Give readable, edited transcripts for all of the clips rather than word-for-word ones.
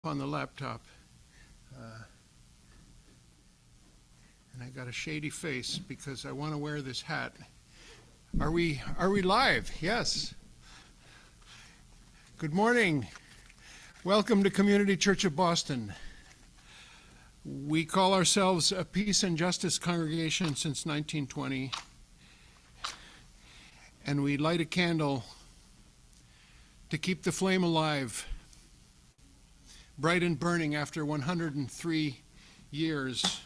on the laptop. And I got a shady face because I want to wear this hat. Are we live? Yes. Good morning. Welcome to Community Church of Boston. We call ourselves a Peace and Justice congregation since 1920. And we light a candle to keep the flame alive, bright and burning after 103 years,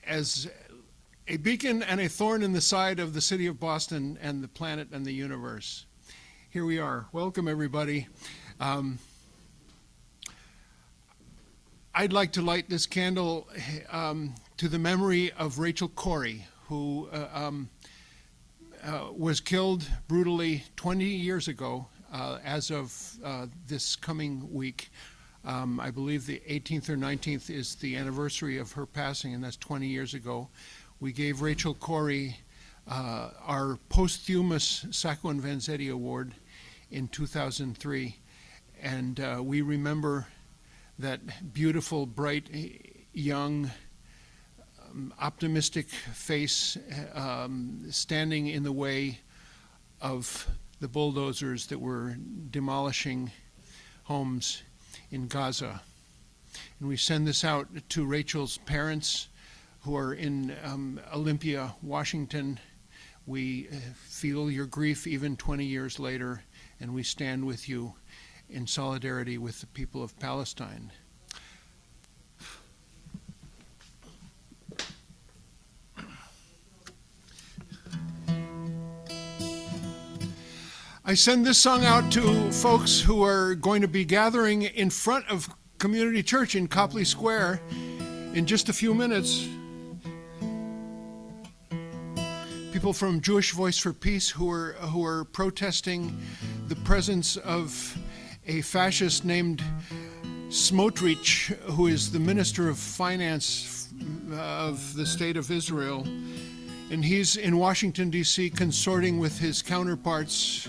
as a beacon and a thorn in the side of the city of Boston and the planet and the universe. Here we are. Welcome, everybody. I'd like to light this candle to the memory of Rachel Corrie, who was killed brutally 20 years ago as of this coming week. I believe the 18th or 19th is the anniversary of her passing, and that's 20 years ago. We gave Rachel Corrie our posthumous Sacco and Vanzetti Award in 2003, and we remember that beautiful, bright, young, optimistic face standing in the way of the bulldozers that were demolishing homes in Gaza. And we send this out to Rachel's parents who are in Olympia, Washington. We feel your grief even 20 years later, and we stand with you in solidarity with the people of Palestine. I send this song out to folks who are going to be gathering in front of Community Church in Copley Square in just a few minutes. People from Jewish Voice for Peace who are protesting the presence of a fascist named Smotrich, who is the Minister of Finance of the State of Israel. And he's in Washington, D.C., consorting with his counterparts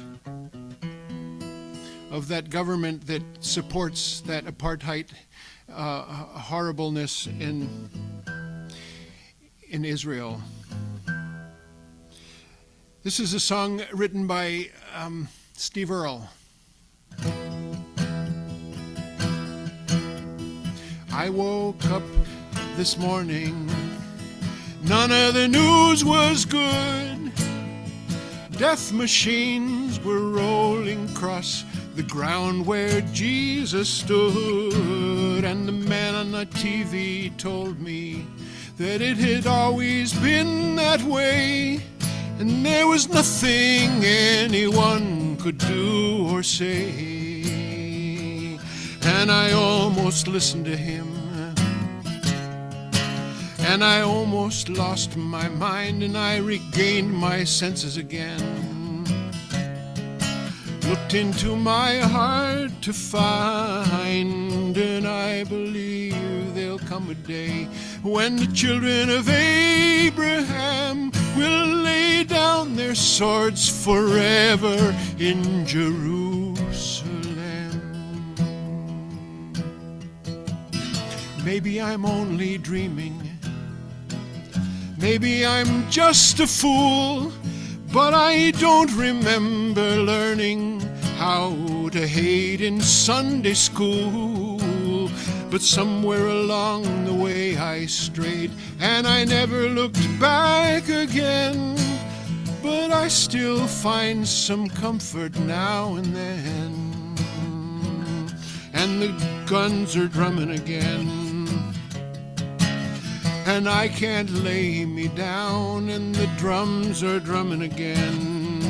of that government that supports that apartheid horribleness in Israel. This is a song written by Steve Earle. I woke up this morning, none of the news was good. Death machines were rolling across the ground where Jesus stood, and the man on the TV told me that it had always been that way, and there was nothing anyone could do or say. And I almost listened to him, and I almost lost my mind, and I regained my senses again. Looked into my heart to find, and I believe there'll come a day when the children of Abraham will lay down their swords forever in Jerusalem. Maybe I'm only dreaming, maybe I'm just a fool, but I don't remember learning how to hate in Sunday school. But somewhere along the way I strayed, and I never looked back again. But I still find some comfort now and then, and the guns are drumming again. And I can't lay me down, and the drums are drumming again.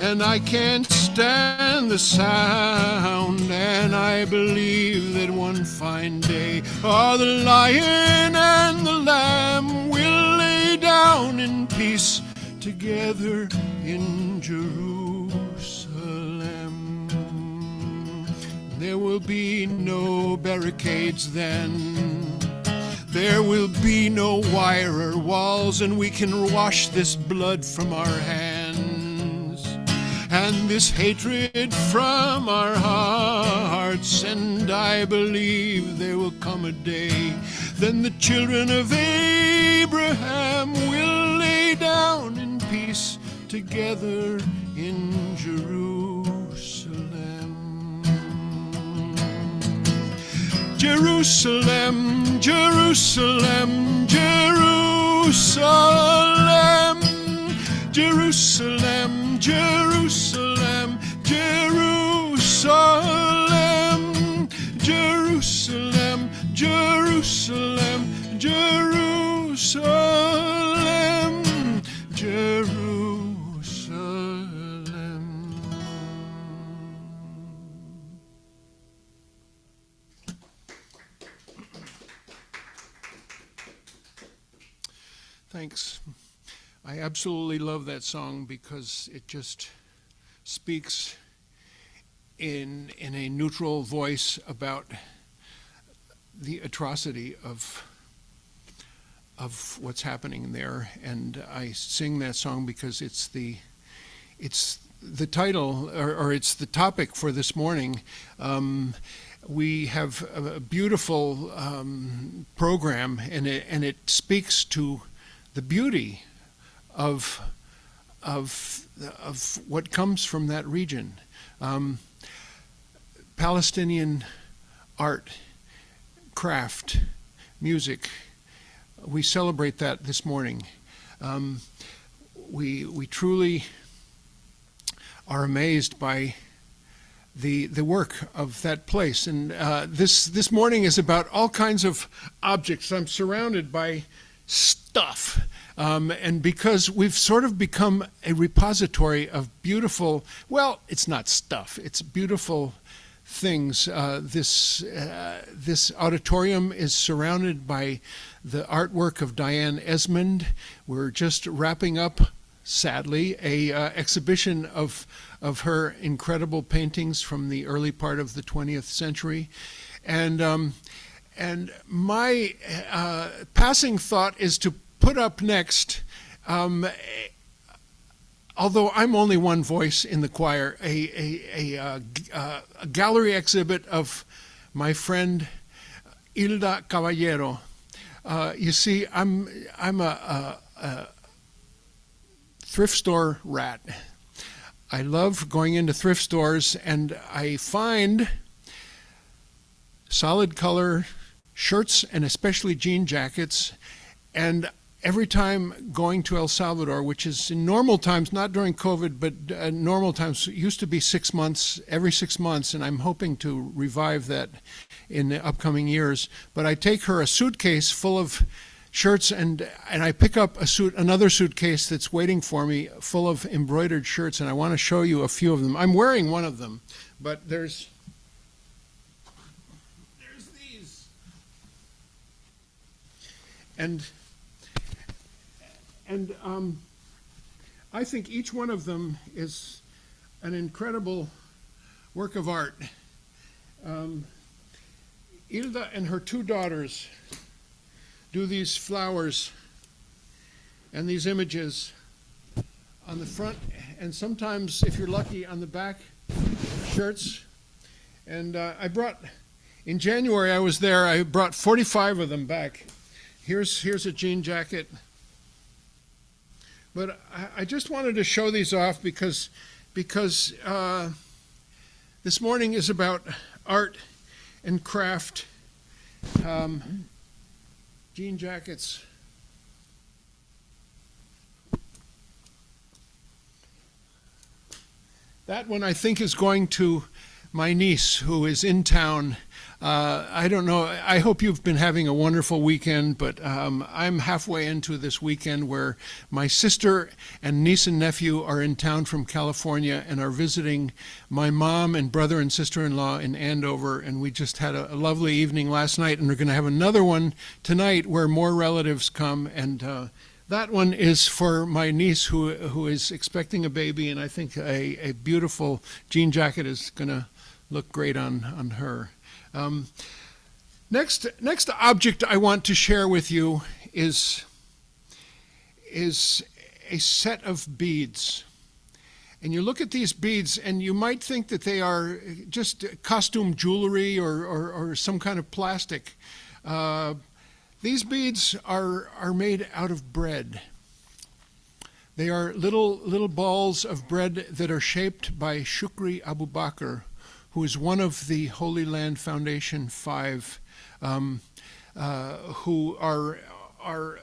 And I can't stand the sound, and I believe that one fine day, the lion and the lamb will lay down in peace together in Jerusalem. There will be no barricades then. There will be no wire or walls, and we can wash this blood from our hands. and this hatred from our hearts. And I believe there will come a day, then the children of Abraham will lay down in peace together in Jerusalem. Jerusalem, Jerusalem, Jerusalem, Jerusalem, Jerusalem, Jerusalem, Jerusalem, Jerusalem, Jerusalem, Jerusalem. Thanks. I absolutely love that song because it just speaks in a neutral voice about the atrocity of what's happening there. And I sing that song because it's the title, or it's the topic for this morning. We have a beautiful program, and it speaks to the beauty of what comes from that region. Palestinian art, craft, music. We celebrate that this morning. We truly are amazed by the work of that place. And this morning is about all kinds of objects. I'm surrounded by stuff. And because we've sort of become a repository of beautiful, well, it's not stuff, it's beautiful things. This auditorium is surrounded by the artwork of Diane Esmond. We're just wrapping up, sadly, a exhibition of her incredible paintings from the early part of the 20th century. And my passing thought is to put up next, although I'm only one voice in the choir, a gallery exhibit of my friend Hilda Caballero. You see, I'm a thrift store rat. I love going into thrift stores, and I find solid color shirts and especially jean jackets. And every time going to El Salvador, which is in normal times, not during COVID, but normal times, it used to be 6 months, every 6 months, and I'm hoping to revive that in the upcoming years. But I take her a suitcase full of shirts, and I pick up another suitcase that's waiting for me full of embroidered shirts, and I want to show you a few of them. I'm wearing one of them, but there's these. And I think each one of them is an incredible work of art. Hilda and her two daughters do these flowers and these images on the front, and sometimes, if you're lucky, on the back shirts. And in January I was there, I brought 45 of them back. Here's a jean jacket. But I just wanted to show these off because this morning is about art and craft. Jean jackets. That one I think is going to my niece who is in town. I don't know, I hope you've been having a wonderful weekend, but I'm halfway into this weekend where my sister and niece and nephew are in town from California and are visiting my mom and brother and sister-in-law in Andover, and we just had a lovely evening last night, and we're going to have another one tonight where more relatives come, and that one is for my niece who is expecting a baby, and I think a beautiful jean jacket is going to look great on her. Next object I want to share with you is a set of beads. And you look at these beads, and you might think that they are just costume jewelry or some kind of plastic. These beads are made out of bread. They are little balls of bread that are shaped by Shukri Abu Bakr, who is one of the Holy Land Foundation 5, who are our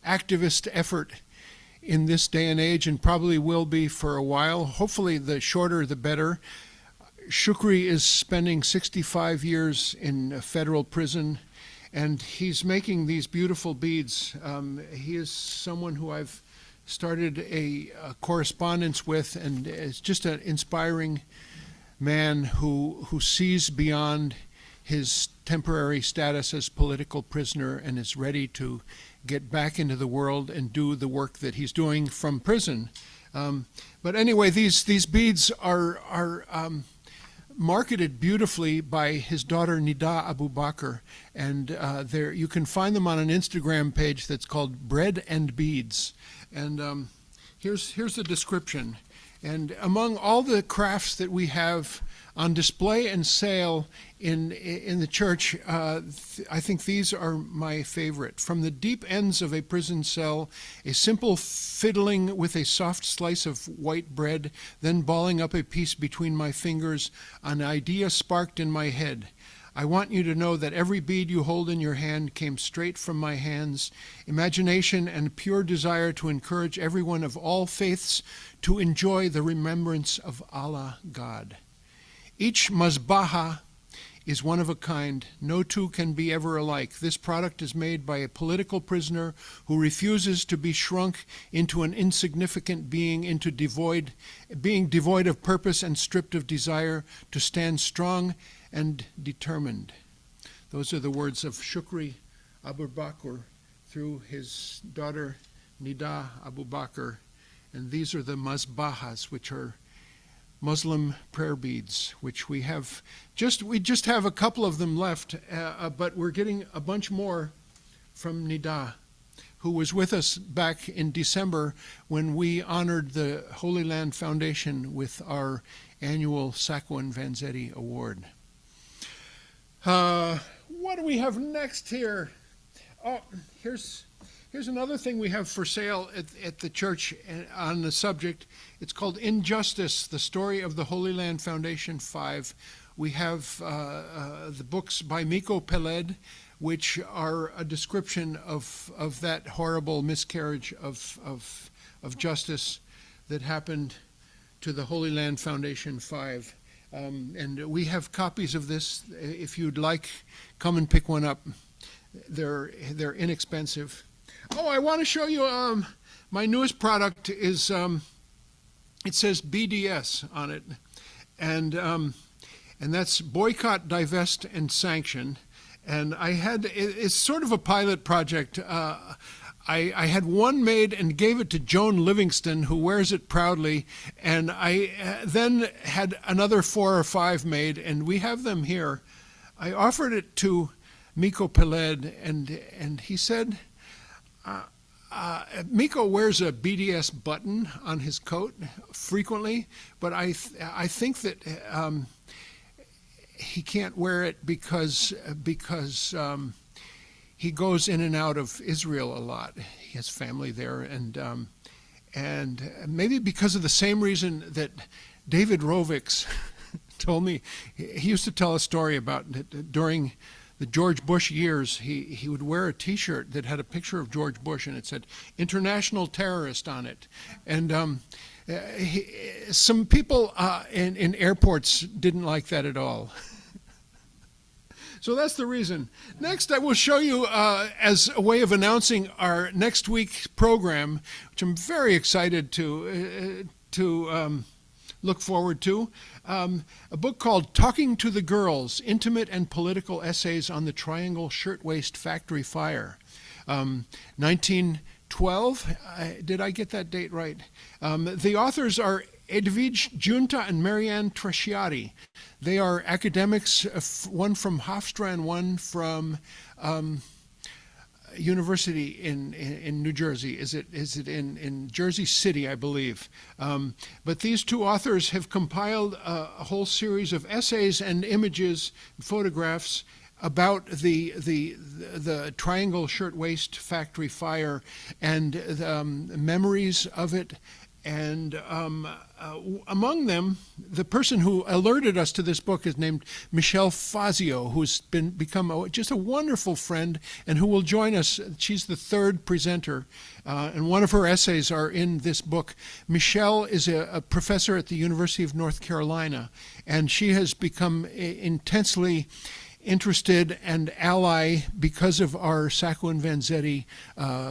activist effort in this day and age, and probably will be for a while. Hopefully the shorter the better. Shukri is spending 65 years in a federal prison, and he's making these beautiful beads. He is someone who I've started a correspondence with, and is just an inspiring man who sees beyond his temporary status as political prisoner and is ready to get back into the world and do the work that he's doing from prison. But anyway, these beads are marketed beautifully by his daughter Nida Abu Bakr, and there you can find them on an Instagram page that's called Bread and Beads. And here's the description. And among all the crafts that we have on display and sale in the church, I think these are my favorite. From the deep ends of a prison cell, a simple fiddling with a soft slice of white bread, then balling up a piece between my fingers, an idea sparked in my head. I want you to know that every bead you hold in your hand came straight from my hands. Imagination and pure desire to encourage everyone of all faiths to enjoy the remembrance of Allah, God. Each mazbaha is one of a kind. No two can be ever alike. This product is made by a political prisoner who refuses to be shrunk into an insignificant being, being devoid of purpose and stripped of desire, to stand strong and determined. Those are the words of Shukri Abu Bakr through his daughter Nida Abu Bakr. And these are the mazbahas, which are Muslim prayer beads, which we just have a couple of them left, but we're getting a bunch more from Nida, who was with us back in December when we honored the Holy Land Foundation with our annual Sacco and Vanzetti Award. What do we have next here? Oh, here's another thing we have for sale at the church on the subject. It's called Injustice, the Story of the Holy Land Foundation 5. We have the books by Miko Peled, which are a description of that horrible miscarriage of justice that happened to the Holy Land Foundation 5. And we have copies of this. If you'd like, come and pick one up. They're inexpensive. Oh, I want to show you my newest product is, it says BDS on it. And that's Boycott, Divest, and Sanction. And it's sort of a pilot project. I had one made and gave it to Joan Livingston, who wears it proudly, and I then had another 4 or 5 made, and we have them here. I offered it to Miko Peled, and he said, Miko wears a BDS button on his coat frequently, but I think that he can't wear it because he goes in and out of Israel a lot. He has family there, and maybe because of the same reason that David Rovics told me. He used to tell a story about during the George Bush years, he would wear a T-shirt that had a picture of George Bush, and it said "International Terrorist" on it. And some people in airports didn't like that at all. So that's the reason. Next, I will show you, as a way of announcing our next week's program, which I'm very excited to look forward to, a book called Talking to the Girls, Intimate and Political Essays on the Triangle Shirtwaist Factory Fire. 1912, did I get that date right? The authors are Edwige Junta and Marianne Tresciati. They are academics, one from Hofstra and one from university in New Jersey. Is it in Jersey City, I believe. But these two authors have compiled a whole series of essays and images, photographs about the Triangle Shirtwaist Factory fire and memories of it. And among them, the person who alerted us to this book is named Michelle Fazio, who's become just a wonderful friend and who will join us. She's the third presenter, and one of her essays are in this book. Michelle is a professor at the University of North Carolina, and she has become intensely interested and ally because of our Sacco and Vanzetti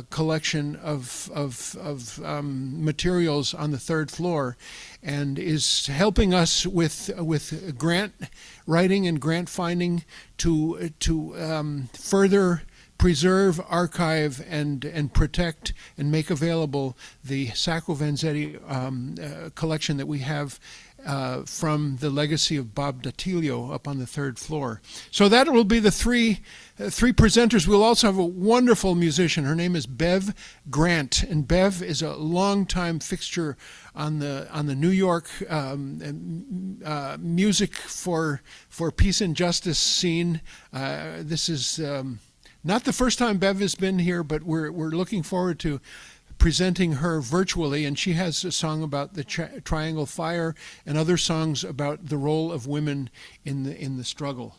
collection of materials on the third floor, and is helping us with grant writing and grant finding to further preserve, archive, and protect and make available the Sacco Vanzetti collection that we have from the legacy of Bob Datilio up on the third floor. So that will be the three presenters. We'll also have a wonderful musician. Her name is Bev Grant, and Bev is a longtime fixture on the New York music for peace and justice scene. This is not the first time Bev has been here, but we're looking forward to presenting her virtually, and she has a song about the Triangle Fire and other songs about the role of women in the struggle.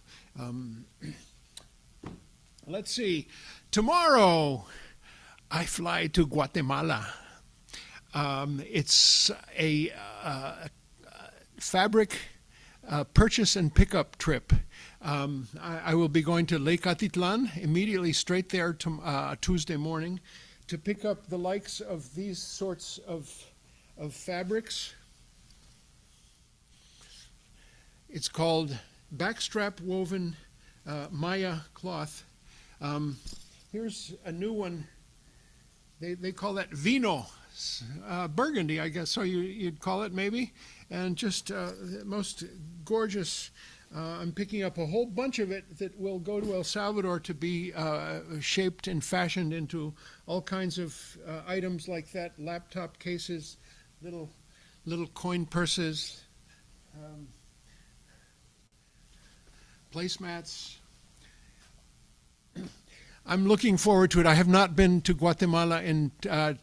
Let's see. Tomorrow, I fly to Guatemala. It's a fabric purchase and pickup trip. I will be going to Lake Atitlan immediately straight there Tuesday morning to pick up the likes of these sorts of fabrics. It's called backstrap woven Maya cloth. Here's a new one. They call that vino, burgundy, I guess, so you'd call it maybe. And just the most gorgeous. I'm picking up a whole bunch of it that will go to El Salvador to be shaped and fashioned into all kinds of items like that: laptop cases, little coin purses, placemats. I'm looking forward to it. I have not been to Guatemala in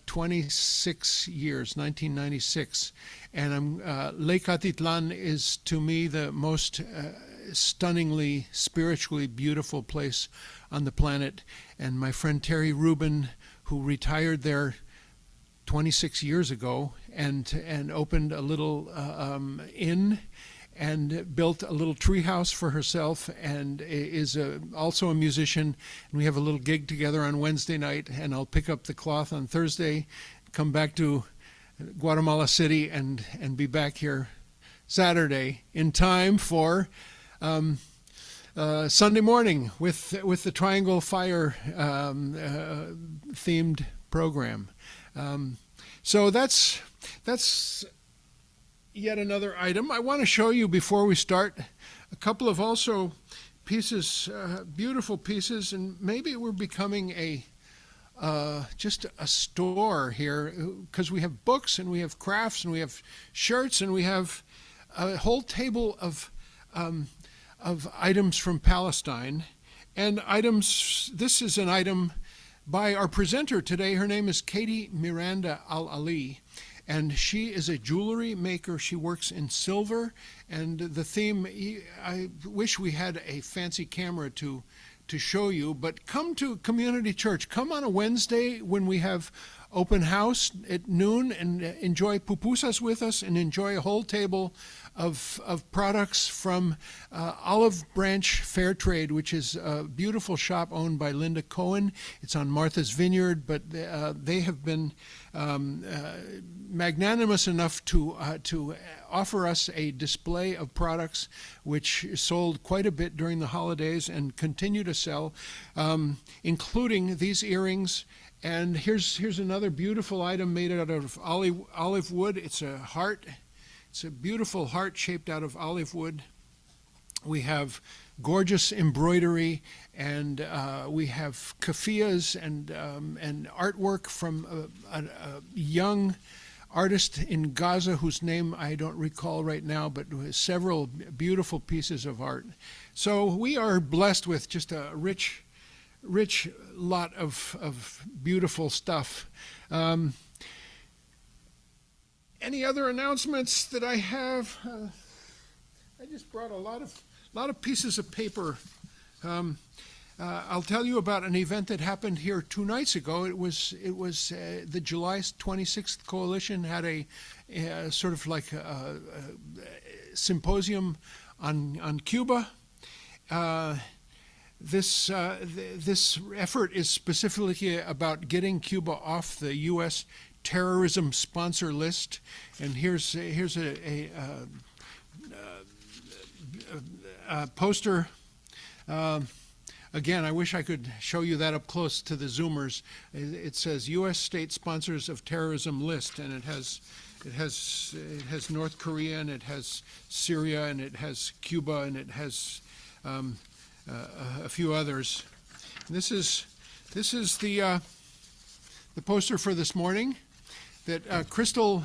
26 years, 1996. And Lake Atitlan is, to me, the most stunningly, spiritually beautiful place on the planet. And my friend Terry Rubin, who retired there 26 years ago and opened a little inn and built a little treehouse for herself, and is also a musician. And we have a little gig together on Wednesday night, and I'll pick up the cloth on Thursday, come back to Guatemala City, and be back here Saturday in time for Sunday morning with the Triangle Fire themed program. So that's yet another item. I want to show you before we start a couple of also pieces, beautiful pieces, and maybe we're becoming just a store here, because we have books and we have crafts and we have shirts and we have a whole table of items from Palestine and items. This is an item by our presenter today. Her name is Katie Miranda Al Ali. And she is a jewelry maker. She works in silver. And the theme, I wish we had a fancy camera to show you, but come to Community Church. Come on a Wednesday when we have open house at noon and enjoy pupusas with us and enjoy a whole table of products from Olive Branch Fair Trade, which is a beautiful shop owned by Linda Cohen. It's on Martha's Vineyard, but they have been magnanimous enough to offer us a display of products which sold quite a bit during the holidays and continue to sell, including these earrings. And here's another beautiful item made out of olive wood. It's a heart. It's a beautiful heart shaped out of olive wood. We have gorgeous embroidery, and we have kafiyas and artwork from a young artist in Gaza whose name I don't recall right now, but several beautiful pieces of art. So we are blessed with just a rich lot of beautiful stuff. Any other announcements that I have? I just brought a lot of pieces of paper. I'll tell you about an event that happened here 2 nights ago. It was the July 26th Coalition had a sort of like a symposium on Cuba. This effort is specifically about getting Cuba off the U.S. terrorism sponsor list, and here's a poster. Again, I wish I could show you that up close to the Zoomers. It says U.S. state sponsors of terrorism list, and it has North Korea, and it has Syria, and it has Cuba, and it has a few others. This is the poster for this morning that Crystal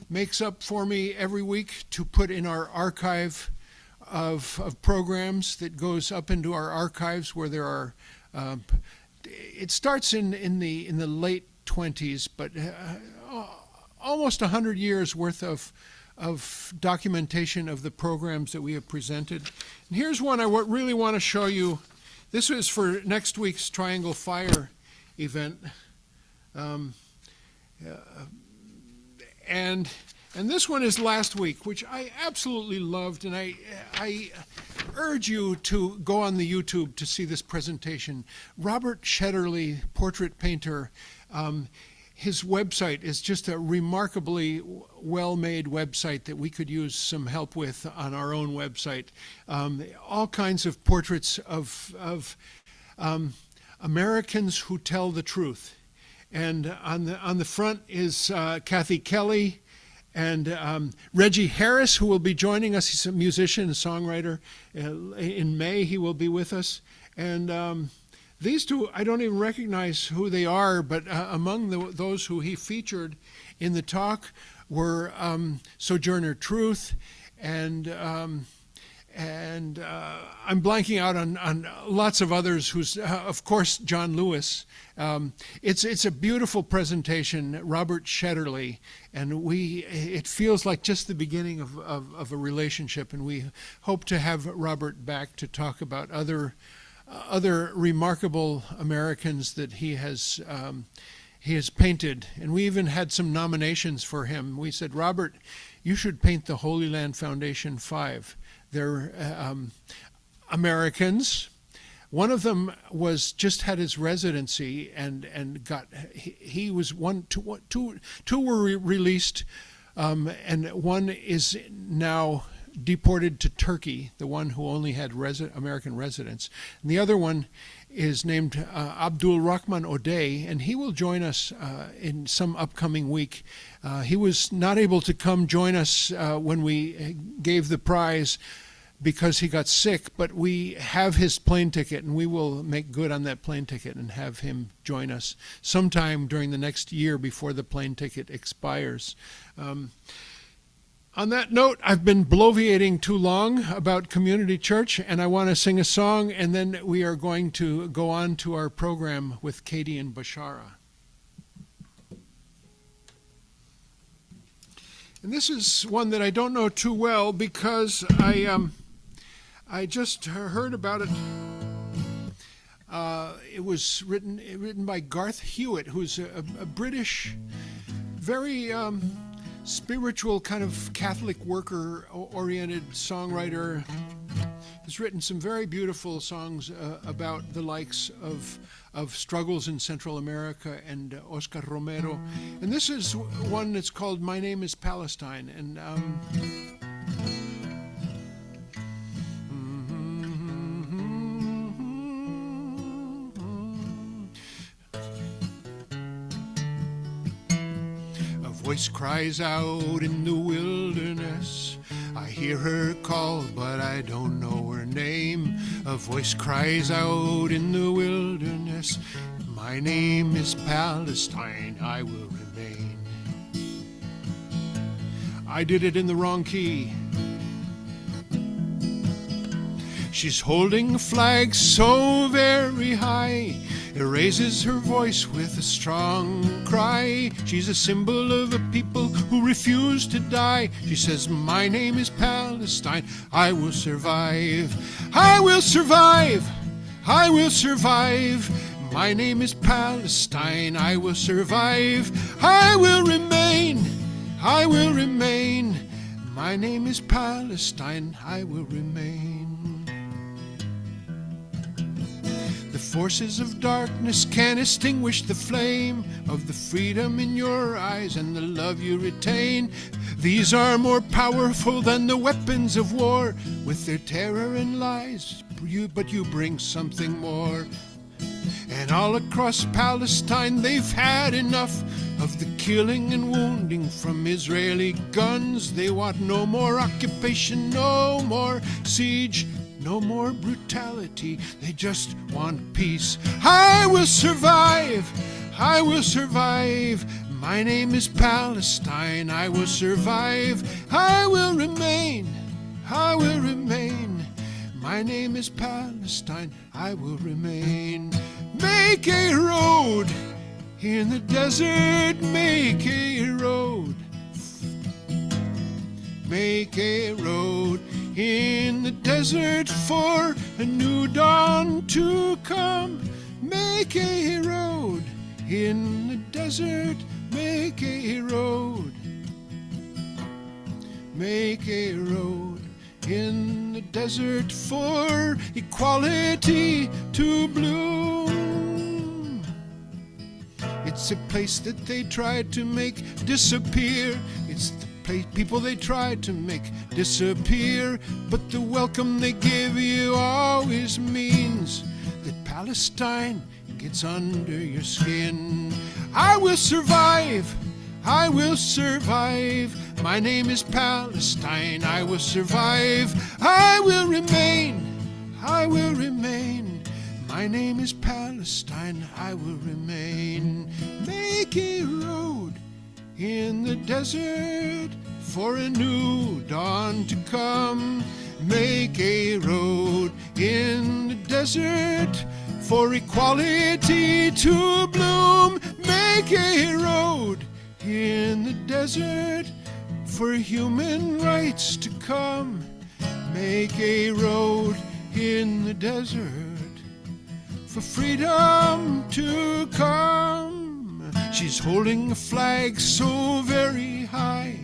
makes up for me every week to put in our archive of programs that goes up into our archives, where there are it starts in the late 20s, but almost 100 years worth of documentation of the programs that we have presented. And here's one I really want to show you. This is for next week's Triangle Fire event. And this one is last week, which I absolutely loved, and I urge you to go on the YouTube to see this presentation. Robert Shetterly, portrait painter, his website is just a remarkably well-made website that we could use some help with on our own website. All kinds of portraits of Americans who tell the truth. And on the front is Kathy Kelly and Reggie Harris, who will be joining us. He's a musician and songwriter. In May, he will be with us. And these two, I don't even recognize who they are, but among those who he featured in the talk were Sojourner Truth and I'm blanking out on lots of others. Who's of course John Lewis. It's a beautiful presentation, Robert Shetterly, and it feels like just the beginning of a relationship, and we hope to have Robert back to talk about other remarkable Americans that he has painted, and we even had some nominations for him. We said, Robert, you should paint the Holy Land Foundation 5. They're Americans. One of them just had his residency and got, he was two were released, and one is now deported to Turkey, the one who only had American residence. And the other one is named Abdul Rahman O'Day, and he will join us in some upcoming week. He was not able to come join us when we gave the prize because he got sick, but we have his plane ticket, and we will make good on that plane ticket and have him join us sometime during the next year before the plane ticket expires. On that note, I've been bloviating too long about Community Church, and I want to sing a song, and then we are going to go on to our program with Katie and Bshara. And this is one that I don't know too well because I just heard about it. It was written by Garth Hewitt, who's a British, very spiritual kind of Catholic worker-oriented songwriter. He's written some very beautiful songs about the likes of struggles in Central America and Oscar Romero. And this is one that's called My Name is Palestine. And voice cries out in the wilderness, I hear hear her call, but I don't know her name. A voice cries out in the wilderness, my name is Palestine, I will remain. I did it in the wrong key. She's holding a flag so very high, it raises her voice with a strong cry. She's a symbol of a people who refuse to die. She says, my name is Palestine, I will survive. I will survive, I will survive. My name is Palestine, I will survive. I will remain, I will remain. My name is Palestine, I will remain. The forces of darkness can't extinguish the flame of the freedom in your eyes and the love you retain. These are more powerful than the weapons of war, with their terror and lies, but you bring something more. And all across Palestine they've had enough of the killing and wounding from Israeli guns. They want no more occupation, no more siege, no more brutality. They just want peace. I will survive, I will survive. My name is Palestine, I will survive. I will remain, I will remain. My name is Palestine, I will remain. Make a road in the desert, make a road. Make a road in the desert for a new dawn to come. Make a road in the desert, make a road. Make a road in the desert for equality to bloom. It's a place that they tried to make disappear. It's the people they tried to make disappear. But the welcome they give you always means that Palestine gets under your skin. I will survive, I will survive. My name is Palestine, I will survive. I will remain, I will remain. My name is Palestine, I will remain. Make a road in the desert for a new dawn to come. Make a road in the desert for equality to bloom. Make a road in the desert for human rights to come. Make a road in the desert for freedom to come. She's holding a flag so very high,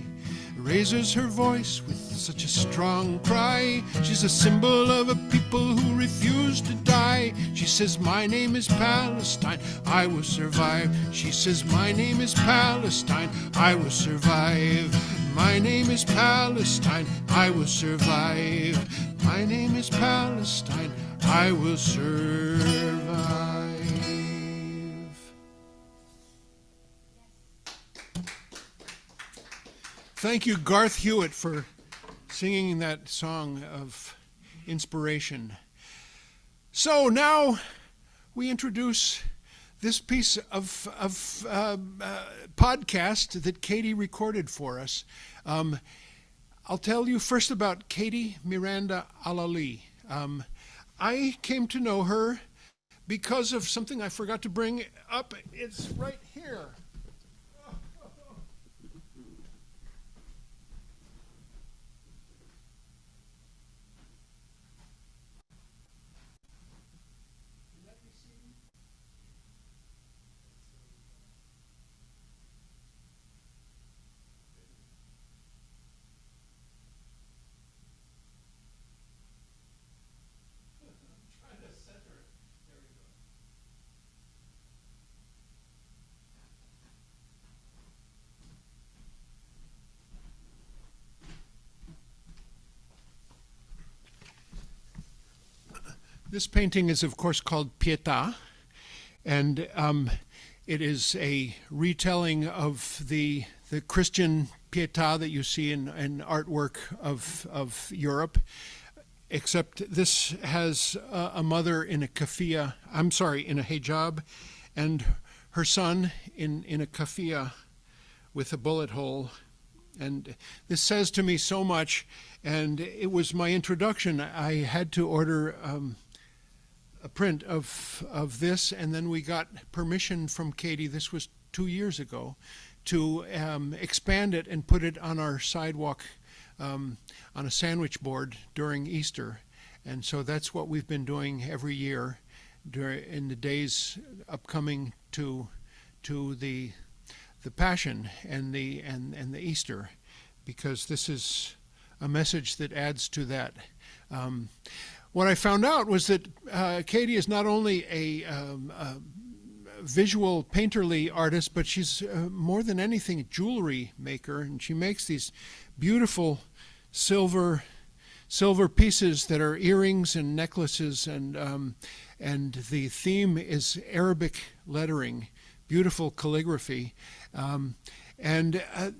raises her voice with such a strong cry. She's a symbol of a people who refuse to die. She says, my name is Palestine, I will survive. She says, my name is Palestine, I will survive. My name is Palestine, I will survive. My name is Palestine, I will survive. Thank you, Garth Hewitt, for singing that song of inspiration. So now we introduce this piece of podcast that Katie recorded for us. I'll tell you first about Katie Miranda Al Ali. I came to know her because of something I forgot to bring up. It's right here. This painting is, of course, called Pietà, and It is a retelling of the Christian Pietà that you see in artwork of Europe, except this has a mother in a kafia, in a hijab, and her son in a kafia with a bullet hole. And this says to me so much, and it was my introduction. I had to order a print of this, and then we got permission from Katie, this was 2 years ago, to expand it and put it on our sidewalk on a sandwich board during Easter. And so that's what we've been doing every year in the days upcoming to the Passion and the Easter, because this is a message that adds to that. What I found out was that Katie is not only a visual painterly artist, but she's more than anything a jewelry maker, and she makes these beautiful silver pieces that are earrings and necklaces, and the theme is Arabic lettering, beautiful calligraphy, and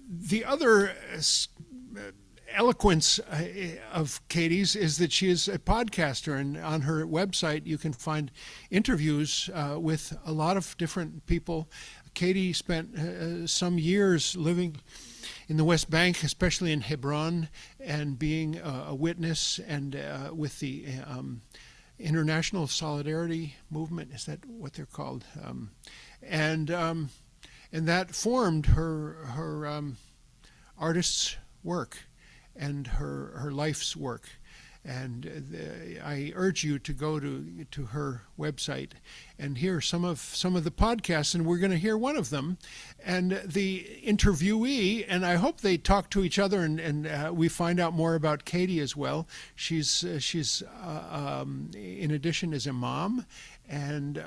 the other eloquence of Katie's is that she is a podcaster, and on her website you can find interviews with a lot of different people. Katie spent some years living in the West Bank, especially in Hebron, and being a witness and with the International Solidarity Movement, is that what they're called? And that formed her artist's work and her life's work. And I urge you to go to her website and hear some of the podcasts, and we're going to hear one of them. And the interviewee, and I hope they talk to each other, and we find out more about Katie as well. She's in addition is a mom, and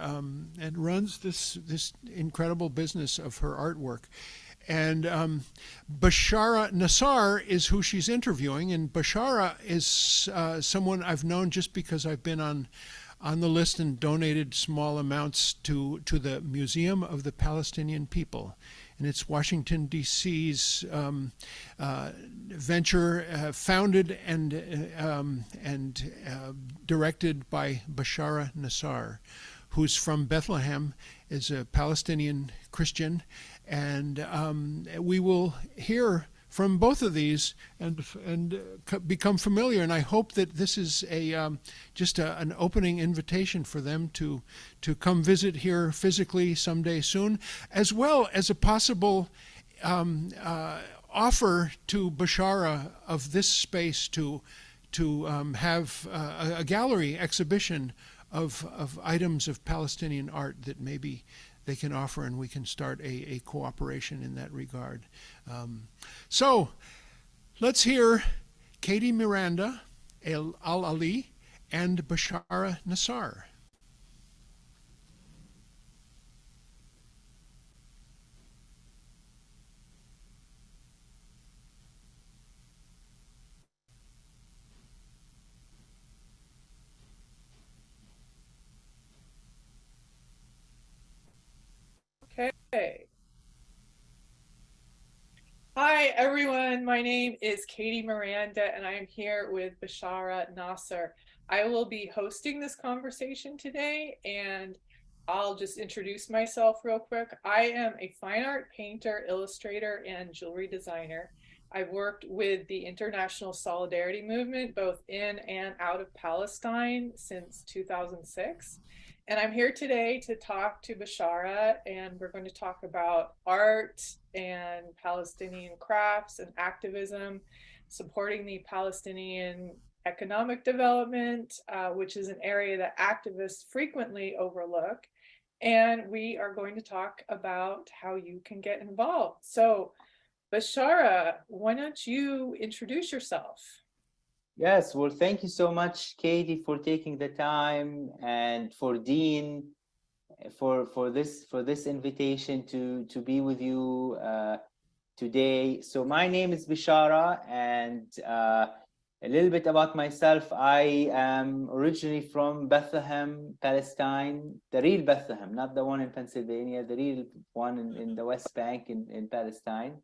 runs this incredible business of her artwork. And Bshara Nassar is who she's interviewing, and Bshara is someone I've known just because I've been on the list and donated small amounts to the Museum of the Palestinian People. And it's Washington, D.C.'s venture, founded and directed by Bshara Nassar, who's from Bethlehem, is a Palestinian Christian. And we will hear from both of these and become familiar. And I hope that this is just an opening invitation for them to come visit here physically someday soon, as well as a possible offer to Bshara of this space to have a gallery exhibition of items of Palestinian art that maybe they can offer, and we can start a cooperation in that regard. So let's hear Katie Miranda Al Ali and Bshara Nassar. Okay. Hi, everyone. My name is Katie Miranda, and I am here with Bshara Nassar. I will be hosting this conversation today, and I'll just introduce myself real quick. I am a fine art painter, illustrator, and jewelry designer. I've worked with the International Solidarity Movement, both in and out of Palestine, since 2006. And I'm here today to talk to Bshara, and we're going to talk about art and Palestinian crafts and activism, supporting the Palestinian economic development, which is an area that activists frequently overlook. And we are going to talk about how you can get involved. So, Bshara, why don't you introduce yourself? Yes, well, thank you so much, Katie, for taking the time, and for Dean for this invitation to be with you today. So my name is Bshara, and A little bit about myself. I am originally from Bethlehem, Palestine, the real Bethlehem, not the one in Pennsylvania, the real one in the West Bank in Palestine.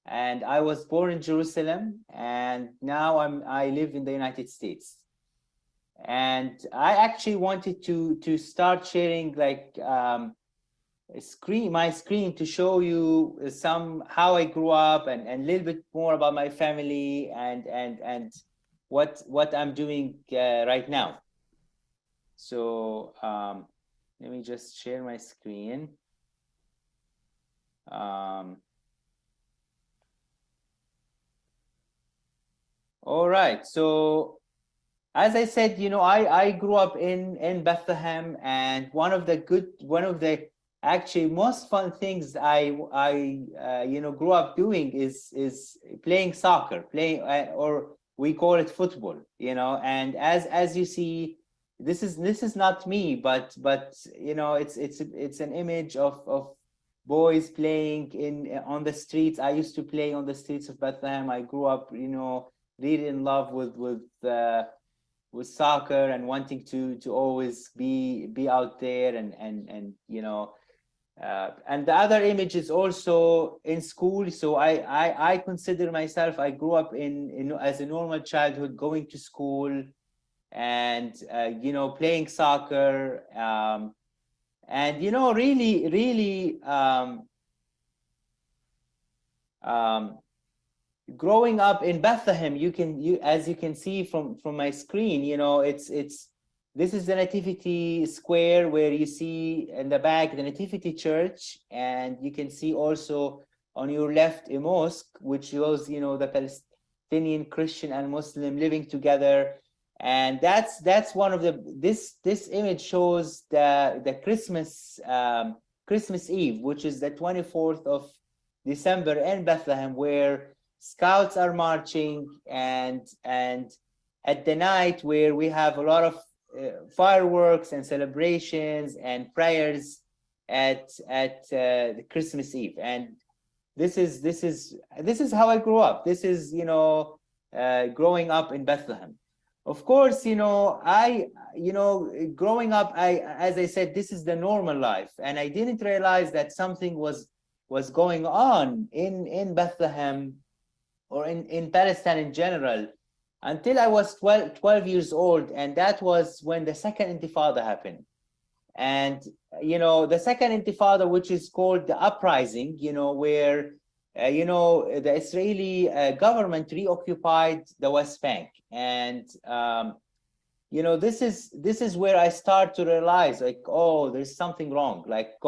And I was born in Jerusalem, and now I live in the United States. And I actually wanted to start sharing like my screen to show you how I grew up and a little bit more about my family and what I'm doing right now. So let me just share my screen. All right, so as I said, I grew up in Bethlehem, and one of the actually most fun things I grew up doing is playing soccer, or we call it football, and as you see, this is not me, but it's an image of boys playing on the streets. I used to play on the streets of Bethlehem. I grew up, really in love with soccer and wanting to always be out there and and the other image is also in school. So I consider myself, I grew up in as a normal childhood, going to school and playing soccer and really growing up in Bethlehem, as you can see from my screen, this is the Nativity Square, where you see in the back the Nativity Church, and you can see also on your left a mosque, which shows the Palestinian Christian and Muslim living together. And that's one of this image shows the Christmas Eve, which is the 24th of December in Bethlehem, where scouts are marching, and at the night where we have a lot of fireworks and celebrations and prayers at the Christmas Eve. And this is how I grew up. This is growing up in Bethlehem. Of course, I growing up, as I said, this is the normal life, and I didn't realize that something was going on in Bethlehem or in Palestine in general until I was 12 years old, and that was when the Second Intifada happened. And the Second Intifada, which is called the uprising, where the Israeli government reoccupied the West Bank. And this is where I start to realize, like, oh, there's something wrong, like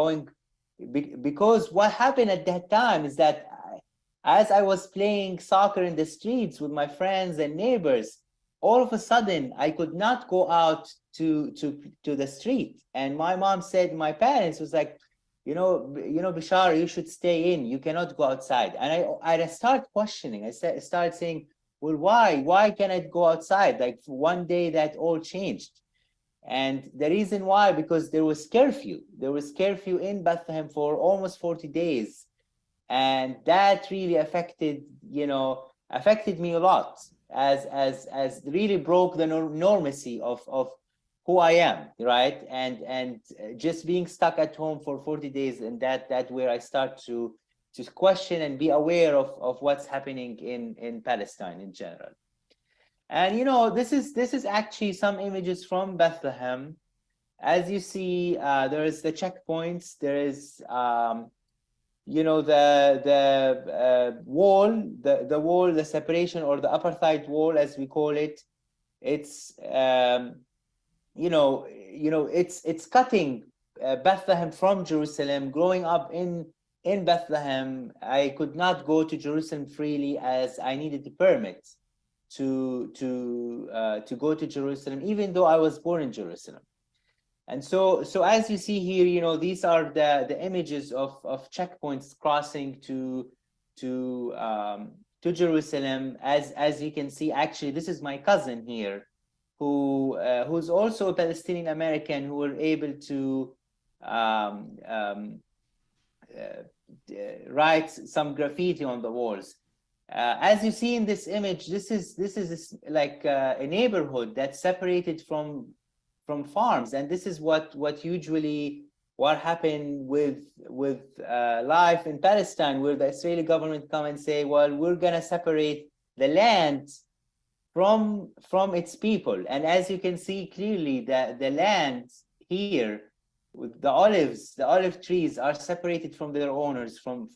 because what happened at that time is that as I was playing soccer in the streets with my friends and neighbors, all of a sudden I could not go out to the street. And my mom said, my parents was like, Bshara, you should stay in. You cannot go outside. And I started questioning. I started saying, well, why can't I go outside? Like one day that all changed. And the reason why, because there was curfew. There was curfew in Bethlehem for almost 40 days. And that really affected me a lot, as really broke the normacy of who I am, right? And just being stuck at home for 40 days, and that where I start to question and be aware of what's happening in Palestine in general. And this is actually some images from Bethlehem. As you see, there is the checkpoints. There is the wall, the wall, the separation, or the apartheid wall, as we call it. It's it's cutting Bethlehem from Jerusalem. Growing up in Bethlehem, I could not go to Jerusalem freely, as I needed a permit to go to Jerusalem, even though I was born in Jerusalem. And so as you see here, these are the images of checkpoints crossing to Jerusalem. As you can see, actually, this is my cousin here, who's also a Palestinian American, who were able to write some graffiti on the walls. As you see in this image, this is like a neighborhood that's separated from farms, and this is what usually what happened with life in Palestine, where the Israeli government come and say, well, we're gonna separate the land from its people. And as you can see clearly, the land here with the olive trees are separated from their owners from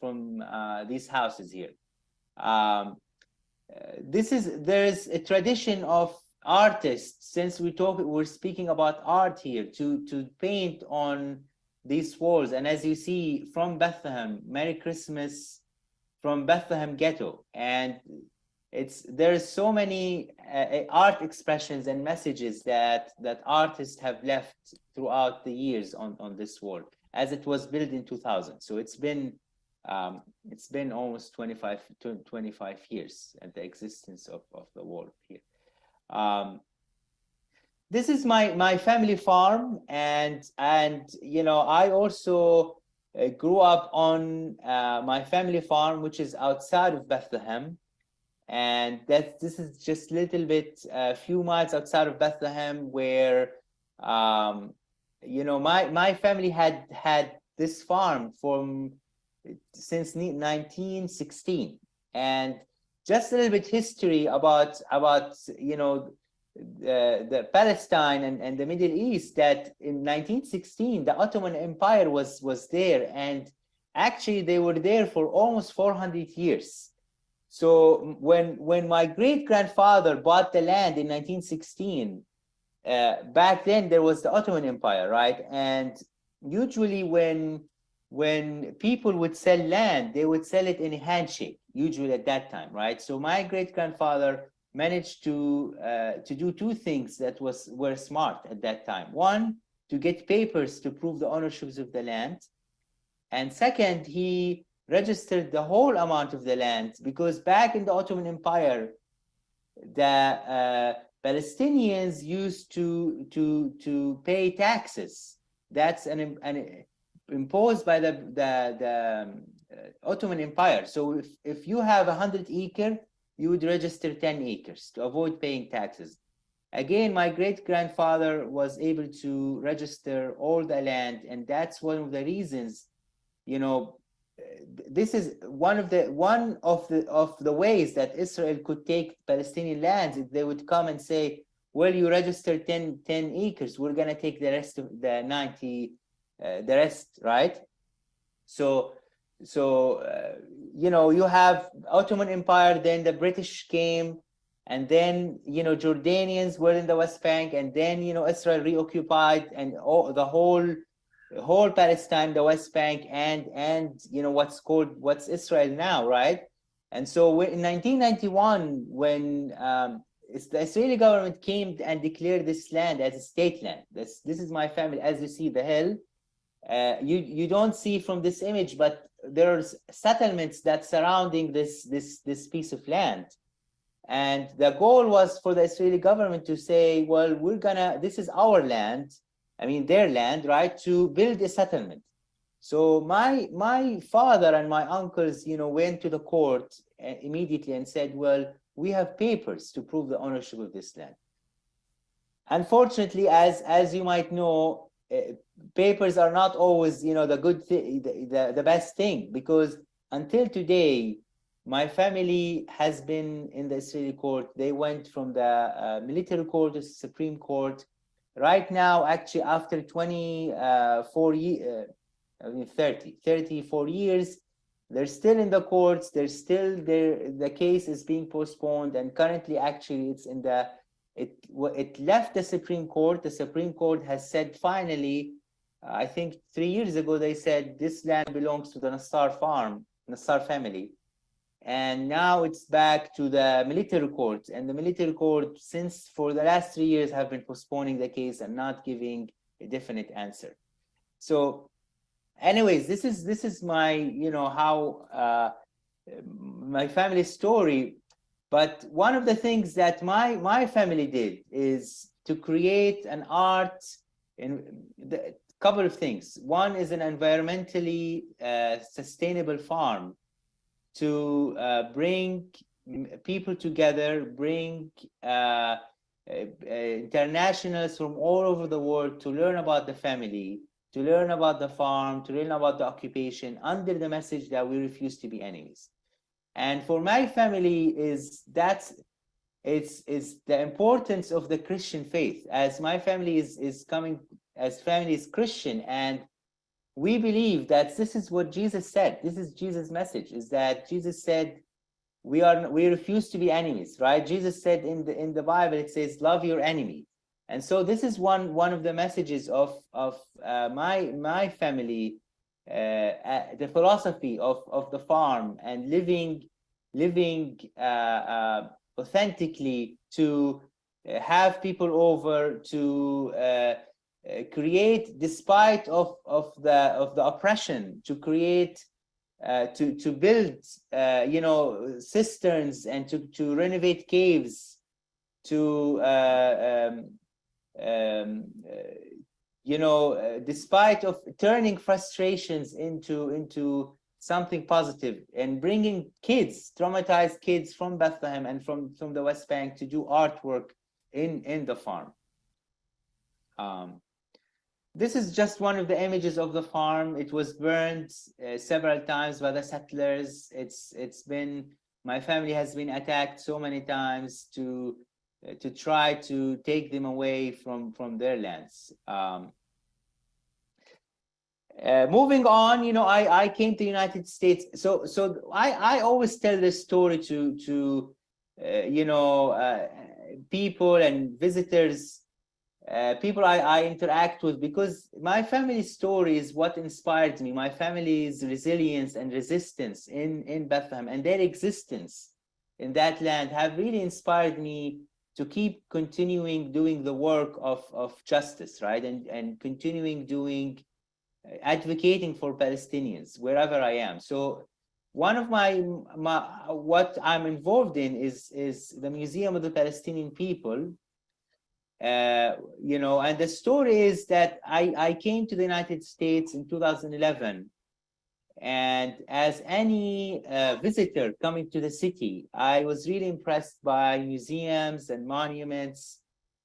these houses here. There's a tradition of artists, since we're speaking about art here, to paint on these walls. And as you see from Bethlehem, Merry Christmas from Bethlehem Ghetto, and there's so many art expressions and messages that artists have left throughout the years on this wall, as it was built in 2000. So it's been almost 25 years at the existence of the wall here. This is my family farm, and you know, I also grew up on my family farm, which is outside of Bethlehem, and this is just a little bit a few miles outside of Bethlehem, where you know, my family had this farm since 1916. And just a little bit history about you know, the Palestine and the Middle East, that in 1916 the Ottoman Empire was there, and actually they were there for almost 400 years. So when my great-grandfather bought the land in 1916, back then there was the Ottoman Empire, right? And usually when people would sell land, they would sell it in a handshake, usually at that time, right? So my great-grandfather managed to do two things that were smart at that time. One, to get papers to prove the ownerships of the land. And second, he registered the whole amount of the land, because back in the Ottoman Empire, the Palestinians used to pay taxes. That's an imposed by the Ottoman Empire. So if you have 100 acres, you would register 10 acres to avoid paying taxes. Again, my great-grandfather was able to register all the land, and that's one of the reasons, you know, this is one of the ways that Israel could take Palestinian lands. If they would come and say, well, you registered 10 acres, we're gonna take the rest of the 90, the rest, right? So you know, you have Ottoman Empire, then the British came, and then, you know, Jordanians were in the West Bank, and then, you know, Israel reoccupied and the whole Palestine, the West Bank, and you know, what's Israel now, right? And so in 1991, when the Israeli government came and declared this land as a state land, this is my family. As you see the hill, you don't see from this image, but there's settlements that surrounding this piece of land. And the goal was for the Israeli government to say, well, this is our land, I mean their land, right, to build a settlement. So my father and my uncles, you know, went to the court immediately and said, well, we have papers to prove the ownership of this land. Unfortunately, as you might know, papers are not always, you know, the good thing, the best thing, because until today, my family has been in the Israeli court. They went from the military court to the Supreme Court. Right now, actually, after 34 years, they're still in the courts. They're still there. The case is being postponed, and currently, actually, it's in the. It left the Supreme Court. The Supreme Court has said finally, I think 3 years ago, they said this land belongs to the Nassar family. And now it's back to the military court. And the military court, since for the last 3 years, have been postponing the case and not giving a definite answer. So anyways, this is my, you know, how my family story. But one of the things that my family did is to create an art in a couple of things. One is an environmentally sustainable farm to bring people together, bring internationals from all over the world to learn about the family, to learn about the farm, to learn about the occupation, under the message that we refuse to be enemies. And for my family it's the importance of the Christian faith, as my family is Christian, and we believe that this is what Jesus said. This is Jesus' message, is that Jesus said we refuse to be enemies, right? Jesus said in the Bible, it says, love your enemy. And so this is one of the messages of my family, the philosophy of the farm, and living authentically, to have people over, to create, despite of the oppression, to create, to build cisterns, and to renovate caves, to despite of turning frustrations into something positive, and bringing kids, traumatized kids from Bethlehem and from the West Bank, to do artwork in the farm. This is just one of the images of the farm. It was burned several times by the settlers. My family has been attacked so many times to try to take them away from their lands. Moving on, I came to the United States. So I always tell this story to people and visitors, people I interact with, because my family's story is what inspired me. My family's resilience and resistance in Bethlehem, and their existence in that land, have really inspired me to keep continuing doing the work of justice, right? And continuing advocating for Palestinians wherever I am. So one of my what I'm involved in is the Museum of the Palestinian People. And the story is that I came to the United States in 2011, and as any visitor coming to the city, I was really impressed by museums and monuments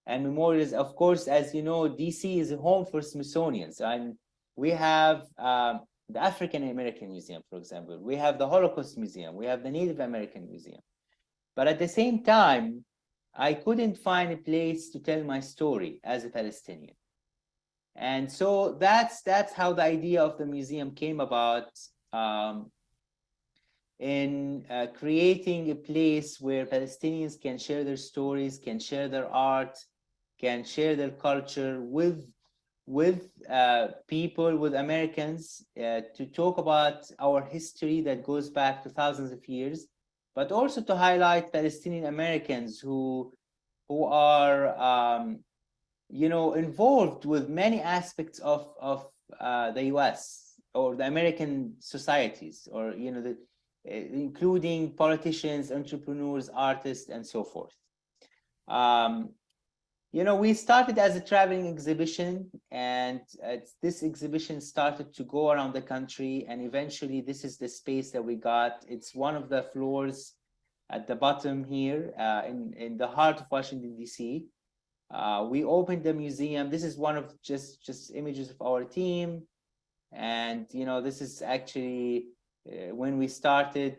and memorials. Of course, as you know, DC is a home for Smithsonians, and we have the African American Museum, for example. We have the Holocaust Museum. We have the Native American Museum. But at the same time, I couldn't find a place to tell my story as a Palestinian. And so that's how the idea of the museum came about, in creating a place where Palestinians can share their stories, can share their art, can share their culture with people, with Americans, to talk about our history that goes back to thousands of years, but also to highlight Palestinian Americans who are involved with many aspects of the US or the American societies, or including politicians, entrepreneurs, artists, and so forth. We started as a traveling exhibition, and this exhibition started to go around the country, and eventually this is the space that we got. It's one of the floors at the bottom here, in the heart of Washington, D.C. We opened the museum. This is one of just images of our team. And, this is actually when we started.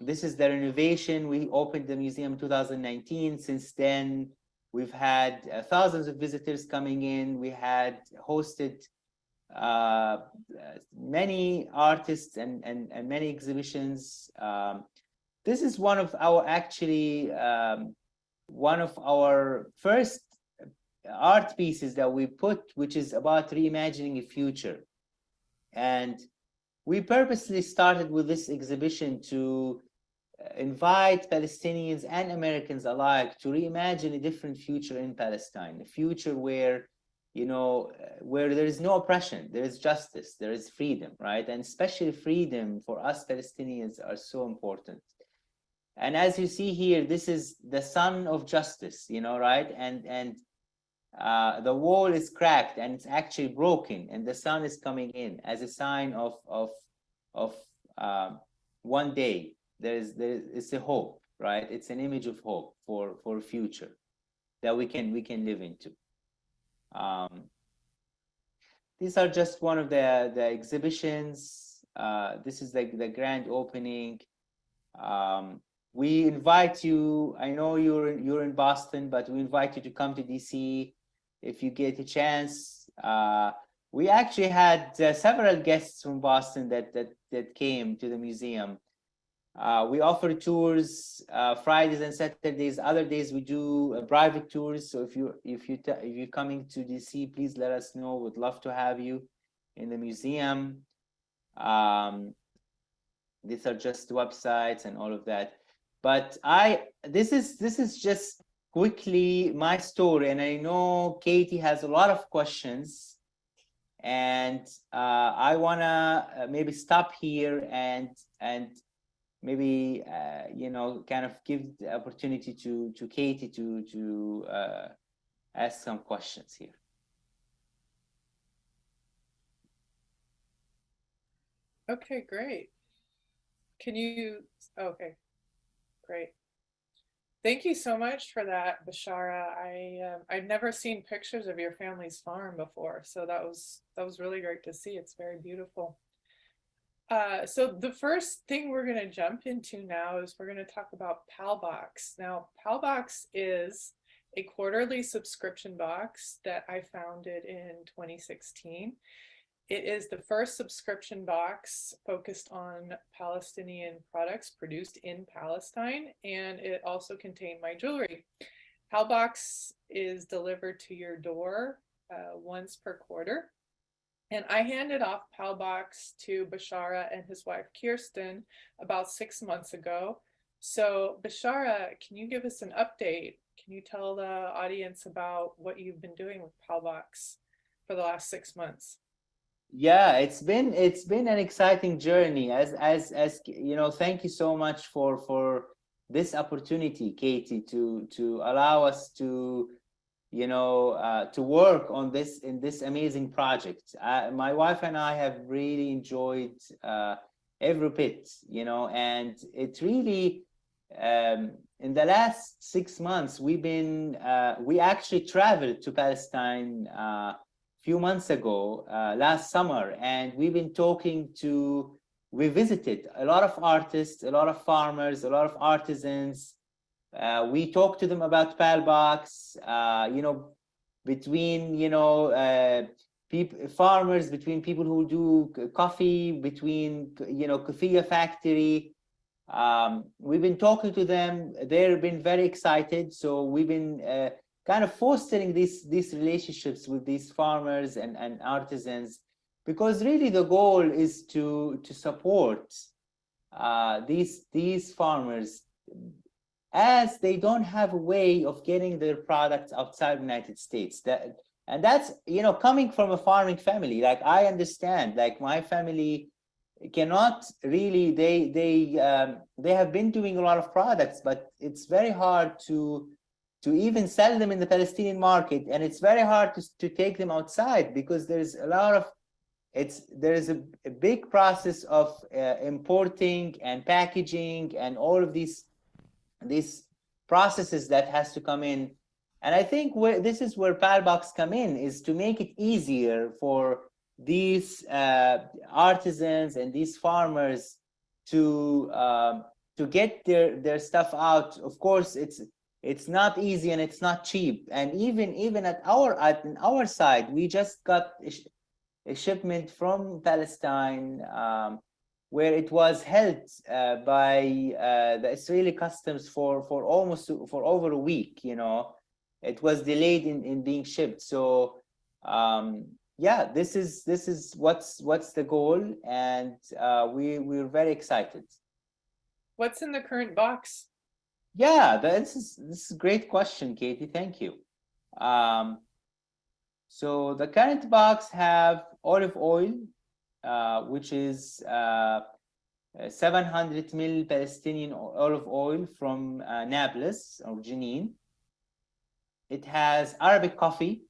This is the renovation. We opened the museum in 2019. Since then, we've had thousands of visitors coming in. We had hosted many artists and many exhibitions. This is one of our first art pieces that we put, which is about reimagining a future. And we purposely started with this exhibition to invite Palestinians and Americans alike to reimagine a different future in Palestine, a future where there is no oppression, there is justice, there is freedom, right? And especially freedom for us Palestinians are so important. And as you see here, this is the sun of justice, right? And the wall is cracked and it's actually broken, and the sun is coming in as a sign of one day it's a hope, right? It's an image of hope for a future that we can live into. These are just one of the exhibitions. This is the grand opening. We invite you. I know you're in Boston, but we invite you to come to DC if you get a chance. We actually had several guests from Boston that came to the museum. We offer tours Fridays and Saturdays. Other days we do private tours. So if you're coming to DC, please let us know. We'd love to have you in the museum. These are just websites and all of that. But this is just quickly my story, and I know Katie has a lot of questions, and I wanna maybe stop here and maybe kind of give the opportunity to Katie to ask some questions here. Okay, great. Can you, okay, great. Thank you so much for that, Bshara. I've never seen pictures of your family's farm before, so that was really great to see. It's very beautiful. So the first thing we're going to jump into now is we're going to talk about Palbox. Now, Palbox is a quarterly subscription box that I founded in 2016. It is the first subscription box focused on Palestinian products produced in Palestine, and it also contained my jewelry. Palbox is delivered to your door once per quarter. And I handed off Palbox to Bshara and his wife Kirsten about 6 months ago. So Bshara, can you give us an update? Can you tell the audience about what you've been doing with Palbox for the last 6 months? Yeah, it's been an exciting journey. As you know, thank you so much for this opportunity, Katie, to allow us to to work on this amazing project. My wife and I have really enjoyed every bit, and it really in the last 6 months we actually traveled to Palestine few months ago, last summer, and we visited a lot of artists, a lot of farmers, a lot of artisans. We talked to them about Palbox, between farmers, between people who do coffee, between coffee factory. We've been talking to them. They've been very excited. So we've been kind of fostering these relationships with these farmers and artisans, because really the goal is to support these farmers, as they don't have a way of getting their products outside the United States. That's coming from a farming family. Like, I understand, like, my family cannot really, they have been doing a lot of products, but it's very hard to even sell them in the Palestinian market, and it's very hard to take them outside, because there's a big process of importing and packaging and all of these processes that has to come in. And I think this is where Palbox come in, is to make it easier for these artisans and these farmers to get their stuff out. Of course, it's not easy and it's not cheap. And even at our side, we just got a shipment from Palestine, where it was held by the Israeli customs for over a week. It was delayed in being shipped. So yeah, this is what's the goal, and we're very excited. What's in the current box? Yeah, this is a great question, Katie. Thank you. So the current box have olive oil, which is 700 ml Palestinian olive oil from Nablus or Jenin. It has Arabic coffee.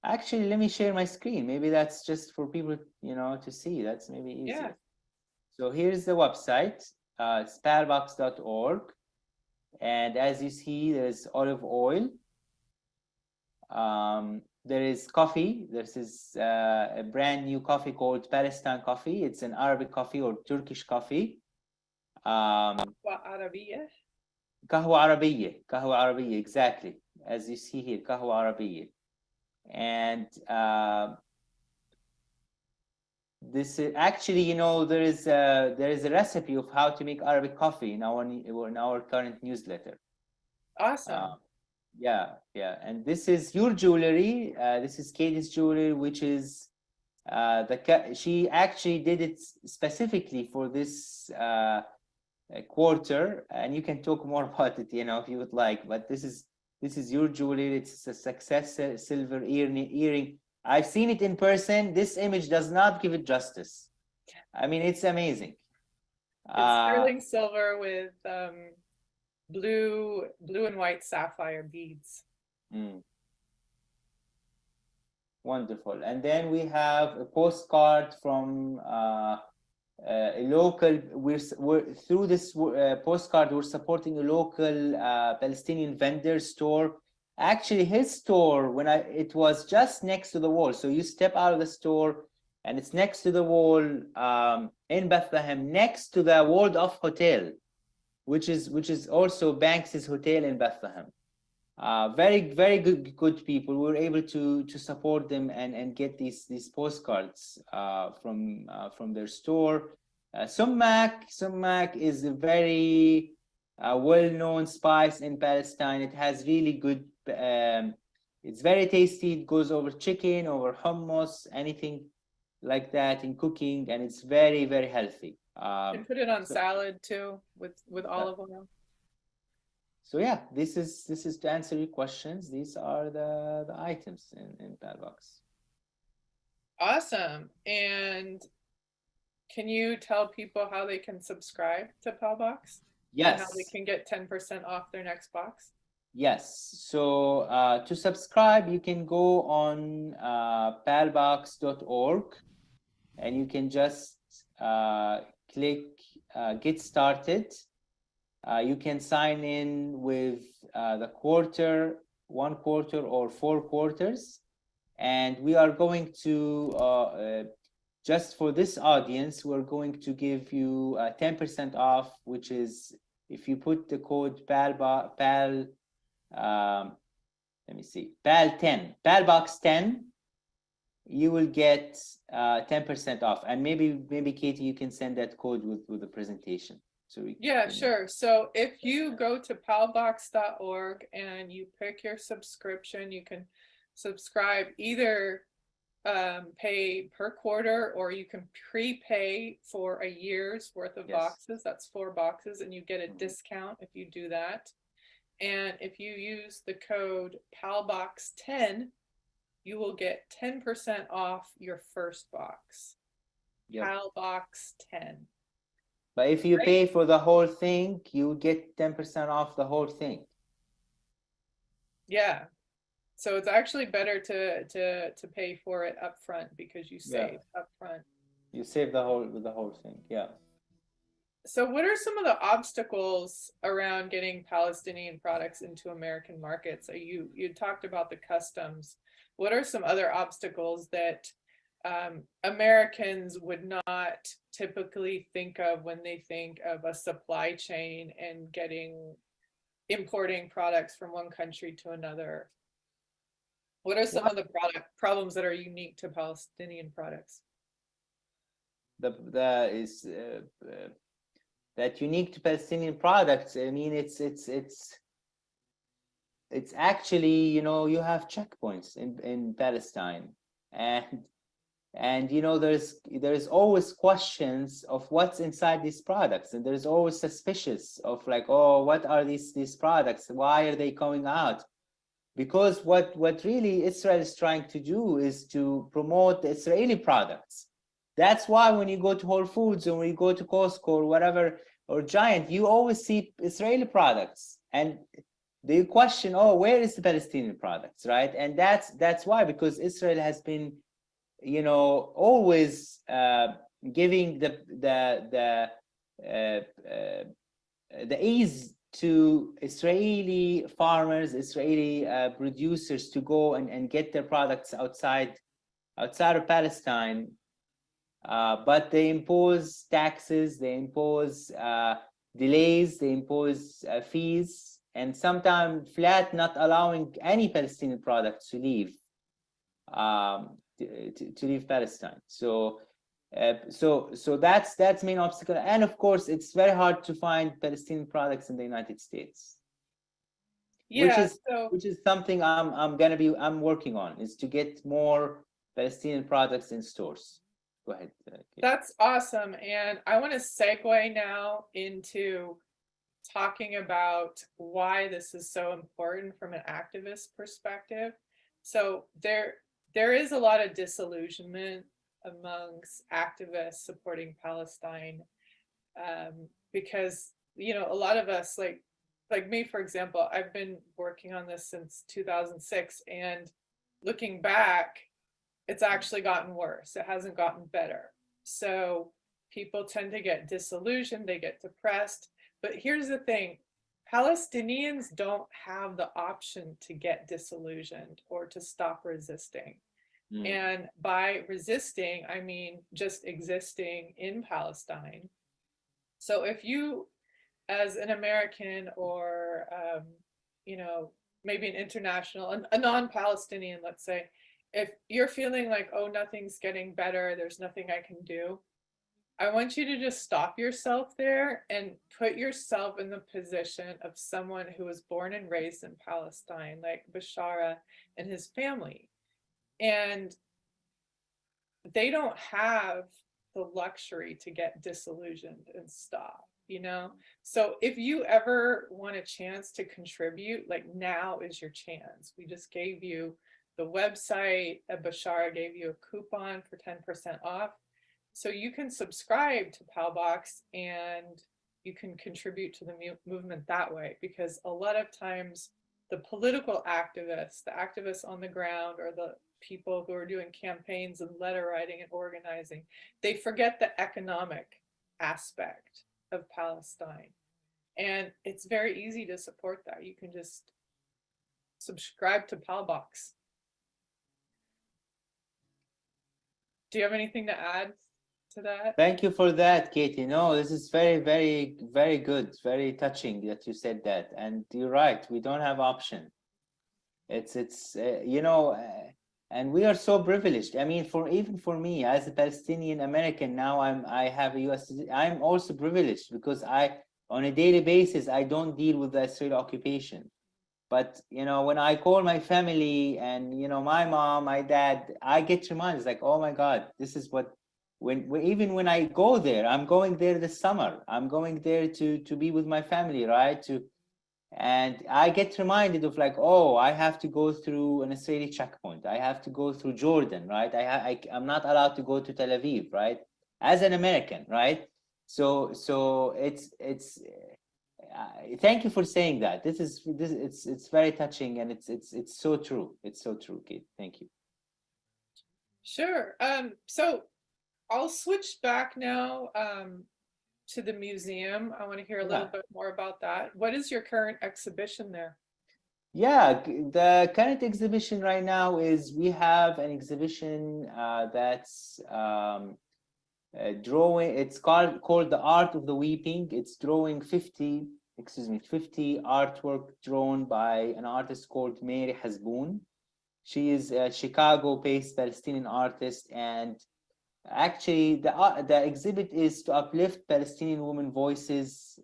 Actually, let me share my screen. Maybe that's just for people, to see. That's maybe easier. Yeah. So here's the website. It's palbox.org. And as you see, there's olive oil. There is coffee. This is a brand new coffee called Palestine coffee. It's an Arabic coffee or Turkish coffee. Arabiya. Kahwa Arabiya, exactly. As you see here, Kahwa Arabiya. And this is actually, there is a recipe of how to make Arabic coffee in our current newsletter. Awesome. Yeah. And this is your jewelry. This is Katie's jewelry, which is she actually did it specifically for this quarter, and you can talk more about it, if you would like. But this is your jewelry. It's a success silver earring. I've seen it in person. This image does not give it justice. I mean, it's amazing. It's sterling silver with blue and white sapphire beads. Wonderful. And then we have a postcard from a local. We're through this postcard, we're supporting a local Palestinian vendor store. Actually, his store, it was just next to the wall. So you step out of the store, and it's next to the wall in Bethlehem, next to the Waldorf Hotel, which is also Banks's hotel in Bethlehem. Very, very good people. We were able to support them and get these postcards from their store. Sumac is a very well-known spice in Palestine. It has really good. It's very tasty. It goes over chicken, over hummus, anything like that in cooking, and it's very, very healthy. You put it on salad too with olive oil. So yeah, this is to answer your questions. These are the items in Palbox. Awesome. And can you tell people how they can subscribe to Palbox? Yes. And how they can get 10% off their next box? Yes. So to subscribe, you can go on palbox.org, and you can just click get started. You can sign in with the quarter, 1 quarter, or 4 quarters. And we are going to, just for this audience, we're going to give you 10% off, which is if you put the code PALBOX10, PALBOX10, you will get 10% off. And maybe Katie, you can send that code with the presentation. So sure. So if you go to palbox.org and you pick your subscription, you can subscribe either pay per quarter, or you can prepay for a year's worth of boxes. That's 4 boxes, and you get a discount if you do that. And if you use the code PALBOX10, you will get 10% off your first box. PALBOX10. But if you pay for the whole thing, you get 10% off the whole thing. Yeah. So it's actually better to pay for it up front, because you save up front. You save the whole thing. Yeah. So what are some of the obstacles around getting Palestinian products into American markets? You talked about the customs. What are some other obstacles that Americans would not typically think of when they think of a supply chain and importing products from one country to another? What are some of the problems that are unique to Palestinian products? That unique to Palestinian products. I mean, it's actually, you have checkpoints in Palestine, and there's always questions of what's inside these products, and there's always suspicious of like, oh, what are these products? Why are they coming out? Because what really Israel is trying to do is to promote the Israeli products. That's why when you go to Whole Foods or when you go to Costco or whatever, or Giant, you always see Israeli products. And they question, oh, where is the Palestinian products, right? And that's why, because Israel has been, you know, always giving the ease to Israeli farmers, Israeli producers to go and get their products outside of Palestine. But they impose taxes, they impose delays, they impose fees, and sometimes flat, not allowing any Palestinian products to leave to leave Palestine. So that's main obstacle, and of course it's very hard to find Palestinian products in the United States. Yeah, Which is something I'm working on, is to get more Palestinian products in stores. Go ahead. Kate. That's awesome. And I want to segue now into talking about why this is so important from an activist perspective. So there is a lot of disillusionment amongst activists supporting Palestine, because, you know, a lot of us, like me, for example, I've been working on this since 2006, and looking back, it's actually gotten worse. It hasn't gotten better. So people tend to get disillusioned, they get depressed. But here's the thing, Palestinians don't have the option to get disillusioned or to stop resisting. And by resisting, I mean just existing in Palestine. So if you, as an American or, you know, maybe an international, a non-Palestinian, let's say, if you're feeling like, oh, nothing's getting better, there's nothing I can do, I want you to just stop yourself there and put yourself in the position of someone who was born and raised in Palestine, like Bshara and his family. And they don't have the luxury to get disillusioned and stop, you know? So if you ever want a chance to contribute, like, now is your chance. We just gave you the website, Bshara gave you a coupon for 10% off. So you can subscribe to Palbox and you can contribute to the movement that way, because a lot of times the political activists, the activists on the ground, or the people who are doing campaigns and letter writing and organizing, they forget the economic aspect of Palestine. And it's very easy to support that. You can just subscribe to Palbox. Do you have anything to add to that? Thank you for that, Katie. No, this is very, very, very good, very touching that you said that. And you're right, we don't have option. It's you know, and we are so privileged. I mean, even for me as a Palestinian American, now I have a US, I'm also privileged because on a daily basis I don't deal with the Israeli occupation. But you know, when I call my family and, you know, my mom, my dad, I get reminded, like, oh my God, this is what, even when I go there, I'm going there this summer, I'm going there to be with my family, right? And I get reminded of, like, oh, I have to go through an Israeli checkpoint, I have to go through Jordan, right? I'm not allowed to go to Tel Aviv, right? As an American, right? So it's thank you for saying that. It's very touching, and it's so true. It's so true, Kate. Thank you. Sure. So I'll switch back now to the museum. I want to hear a little bit more about that. What is your current exhibition there? Yeah, the current exhibition right now is, we have an exhibition that's drawing. It's called The Art of the Weeping. It's drawing 50 artwork drawn by an artist called Mary Hasboun. She is a Chicago-based Palestinian artist, and actually the exhibit is to uplift Palestinian women voices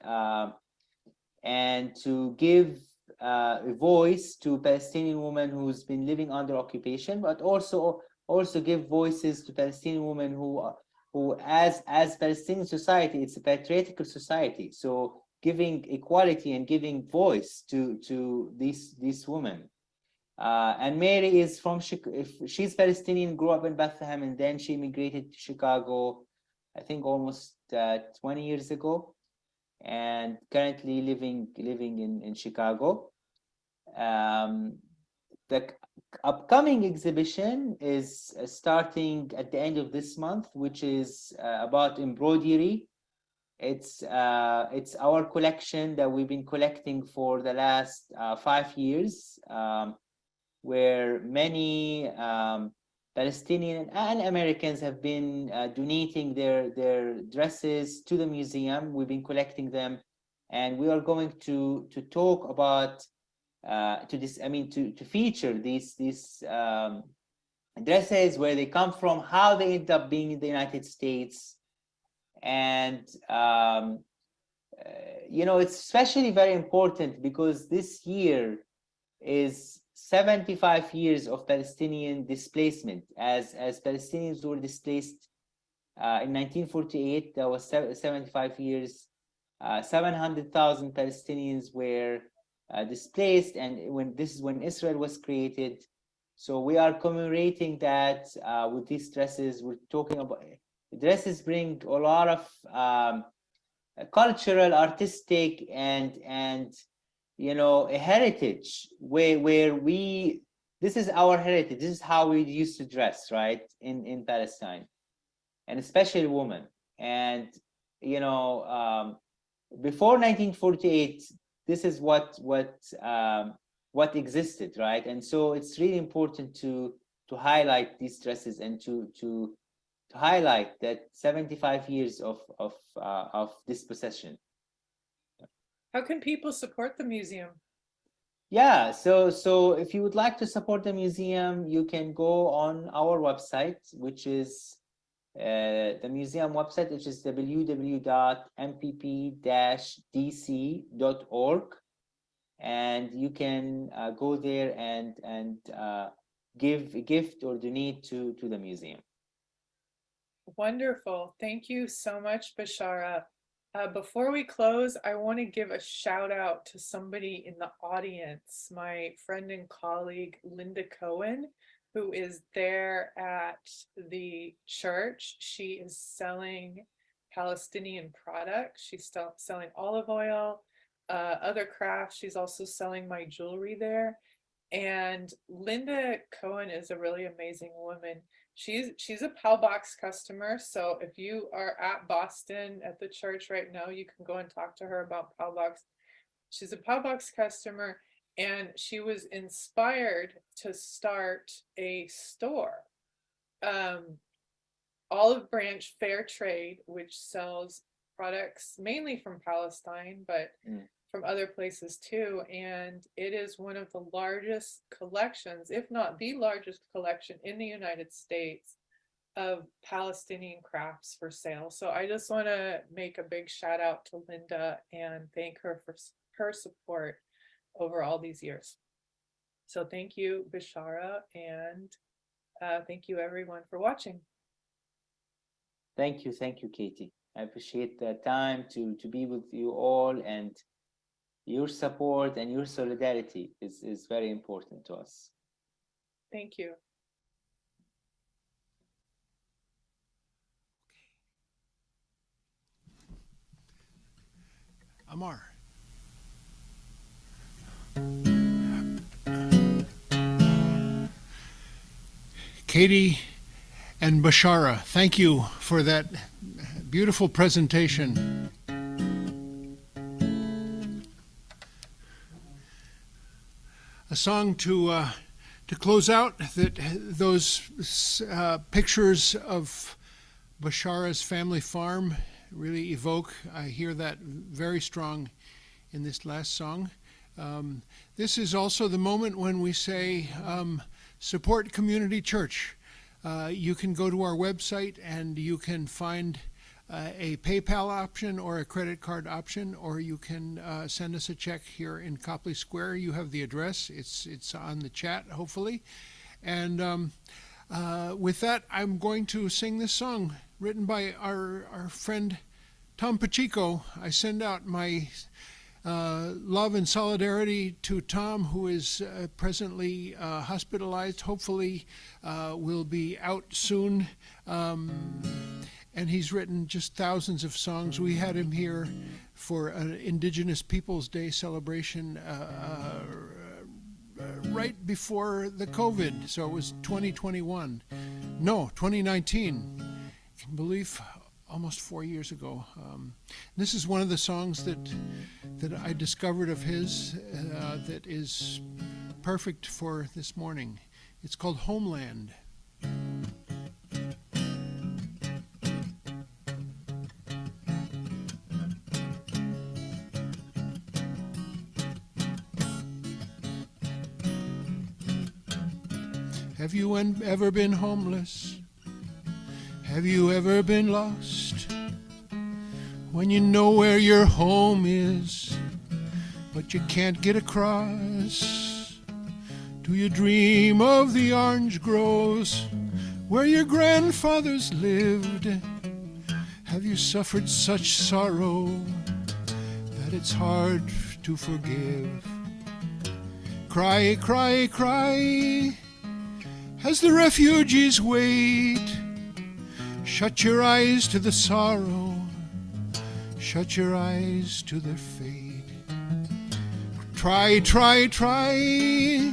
and to give a voice to Palestinian women who's been living under occupation, but also give voices to Palestinian women who as Palestinian society, it's a patriarchal society, so giving equality and giving voice to these women. And Mary is she's Palestinian, grew up in Bethlehem, and then she immigrated to Chicago, I think almost 20 years ago, and currently living in Chicago. The upcoming exhibition is starting at the end of this month, which is about embroidery. It's our collection that we've been collecting for the last 5 years, where many Palestinian and Americans have been donating their dresses to the museum. We've been collecting them, and we are going to talk about to feature these dresses, where they come from, how they end up being in the United States, and it's especially very important because this year is 75 years of Palestinian displacement. As Palestinians were displaced in 1948, that was 75 years. 700,000 Palestinians were displaced, and when Israel was created. So we are commemorating that with these dresses. We're talking about dresses bring a lot of cultural, artistic, and a heritage where this is our heritage. This is how we used to dress, right, in Palestine, and especially women. And before 1948, this is what existed, right? And so it's really important to highlight these dresses and to highlight that 75 years of dispossession. How can people support the museum? Yeah, so if you would like to support the museum, you can go on our website, which is the museum website, which is www.mpp-dc.org, and you can go there and give a gift or donate to the museum. Wonderful. Thank you so much, Bshara. Before we close, I want to give a shout out to somebody in the audience, my friend and colleague, Linda Cohen, who is there at the church. She is selling Palestinian products. She's selling olive oil, other crafts. She's also selling my jewelry there. And Linda Cohen is a really amazing woman. She's a Palbox customer. So if you are at Boston at the church right now, you can go and talk to her about Palbox. She's a Palbox customer, and she was inspired to start a store, Olive Branch Fair Trade, which sells products mainly from Palestine, but from other places too. And it is one of the largest collections, if not the largest collection in the United States, of Palestinian crafts for sale. So I just want to make a big shout out to Linda and thank her for her support over all these years. So thank you, Bshara, and thank you everyone for watching. Thank you, Katie. I appreciate the time to be with you all, and your support and your solidarity is very important to us. Thank you. Amar. Katie and Bshara, thank you for that beautiful presentation. A song to close out. That those pictures of Bshara's family farm really evoke. I hear that very strong in this last song. This is also the moment when we say support community church. You can go to our website and you can find a PayPal option or a credit card option, or you can send us a check here in Copley Square. You have the address. It's on the chat, hopefully. And with that, I'm going to sing this song written by our friend Tom Pacheco. I send out my love and solidarity to Tom, who is presently hospitalized. Hopefully will be out soon. And he's written just thousands of songs. We had him here for an Indigenous Peoples Day celebration right before the COVID, so it was 2021. No, 2019. Can you believe? Almost 4 years ago. This is one of the songs that I discovered of his that is perfect for this morning. It's called Homeland. Have you ever been homeless? Have you ever been lost? When you know where your home is, but you can't get across? Do you dream of the orange groves where your grandfathers lived? Have you suffered such sorrow that it's hard to forgive? Cry, cry, cry as the refugees wait. Shut your eyes to the sorrow, shut your eyes to their fate. Try, try, try,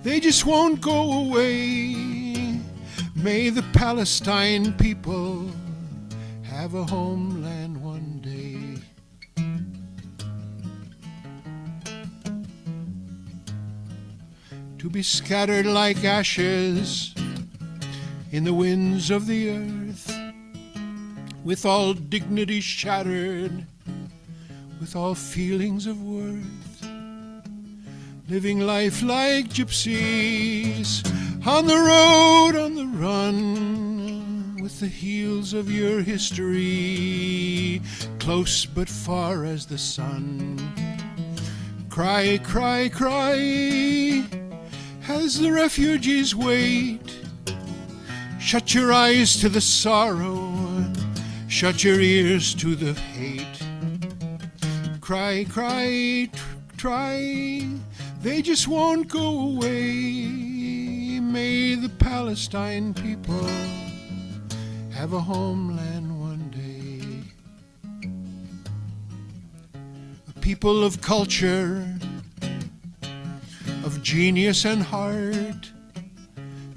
they just won't go away. May the Palestine people have a homeland one day. To be scattered like ashes in the winds of the earth, with all dignity shattered, with all feelings of worth, living life like gypsies, on the road, on the run, with the heels of your history, close but far as the sun. Cry, cry, cry, as the refugees wait. Shut your eyes to the sorrow, shut your ears to the hate. Cry, cry, try, they just won't go away. May the Palestine people have a homeland one day. A people of culture, of genius and heart,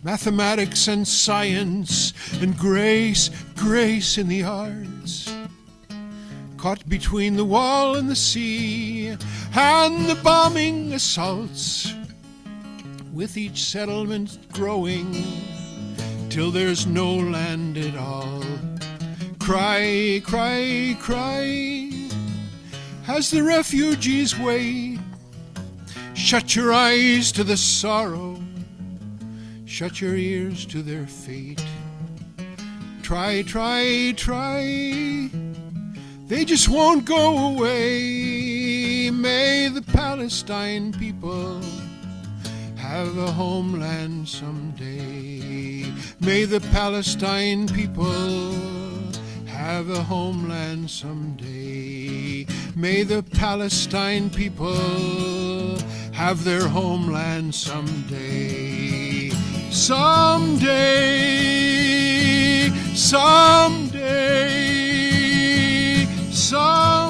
mathematics and science and grace, grace in the arts. Caught between the wall and the sea and the bombing assaults, with each settlement growing till there's no land at all. Cry, cry, cry, as the refugees wait. Shut your eyes to the sorrow, shut your ears to their fate. Try, try, try, they just won't go away. May the Palestine people have a homeland someday. May the Palestine people have a homeland someday. May the Palestine people have their homeland someday. Someday, someday, someday.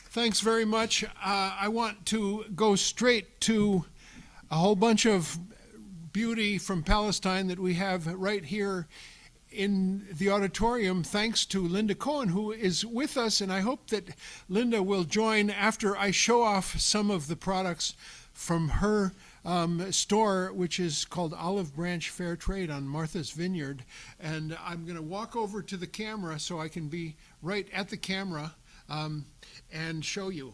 Thanks very much. I want to go straight to a whole bunch of beauty from Palestine that we have right here in the auditorium, thanks to Linda Cohen, who is with us, and I hope that Linda will join after I show off some of the products from her store, which is called Olive Branch Fair Trade on Martha's Vineyard. And I'm going to walk over to the camera so I can be right at the camera and show you.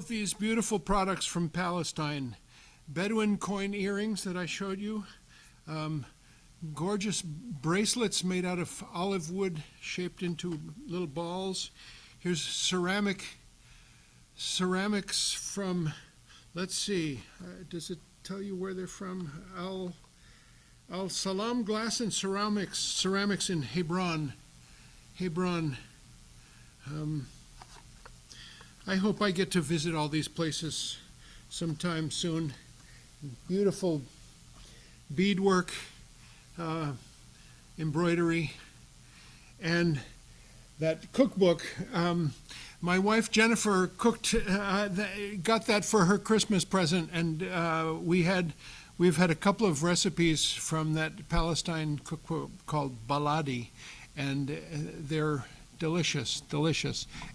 of these beautiful products from Palestine. Bedouin coin earrings that I showed you. Gorgeous bracelets made out of olive wood shaped into little balls. Here's ceramics from, let's see, does it tell you where they're from? Al Salam glass and ceramics in Hebron. I hope I get to visit all these places sometime soon. Beautiful beadwork, embroidery, and that cookbook. My wife Jennifer got that for her Christmas present, and we've had a couple of recipes from that Palestine cookbook called Baladi, and they're delicious.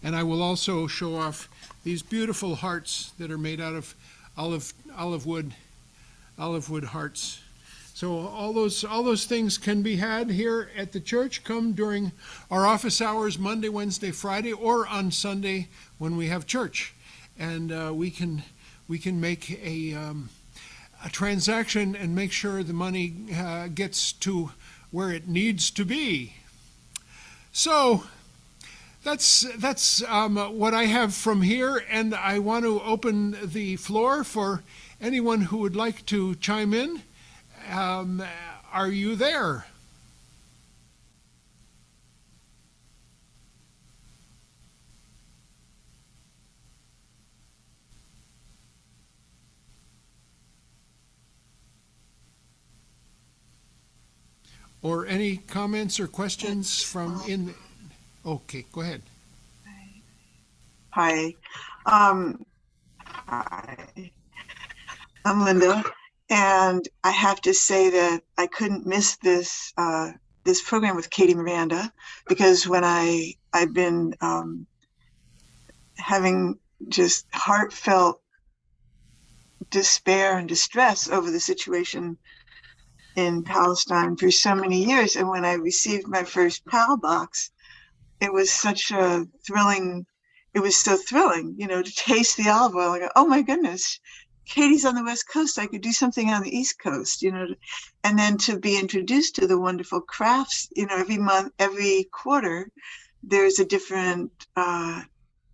And I will also show off these beautiful hearts that are made out of olive wood hearts. So all those things can be had here at the church. Come during our office hours, Monday, Wednesday, Friday, or on Sunday when we have church, and we can make a transaction and make sure the money gets to where it needs to be. So that's what I have from here, and I want to open the floor for anyone who would like to chime in. Are you there? Or any comments or questions from in? Okay, go ahead. Hi. Hi. I'm Linda, and I have to say that I couldn't miss this this program with Katie Miranda, because when I've been having just heartfelt despair and distress over the situation in Palestine for so many years, and when I received my first Palbox, it was such a thrilling. It was so thrilling, you know, to taste the olive oil. I go, oh my goodness, Katie's on the West Coast. I could do something on the East Coast, you know, and then to be introduced to the wonderful crafts, you know, every month, every quarter, there's a different,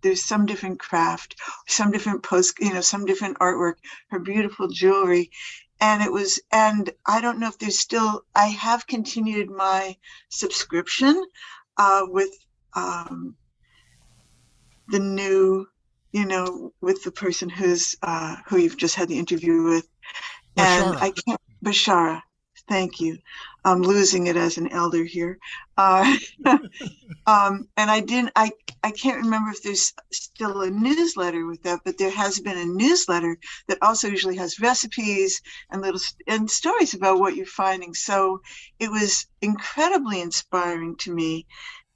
there's some different craft, some different post, you know, some different artwork, her beautiful jewelry. And it was, and I don't know if there's still, I have continued my subscription with the new, you know, with the person who's who you've just had the interview with. Bshara. And I can't, Bshara, thank you. I'm losing it as an elder here. And I can't remember if there's still a newsletter with that, but there has been a newsletter that also usually has recipes and and stories about what you're finding. So it was incredibly inspiring to me,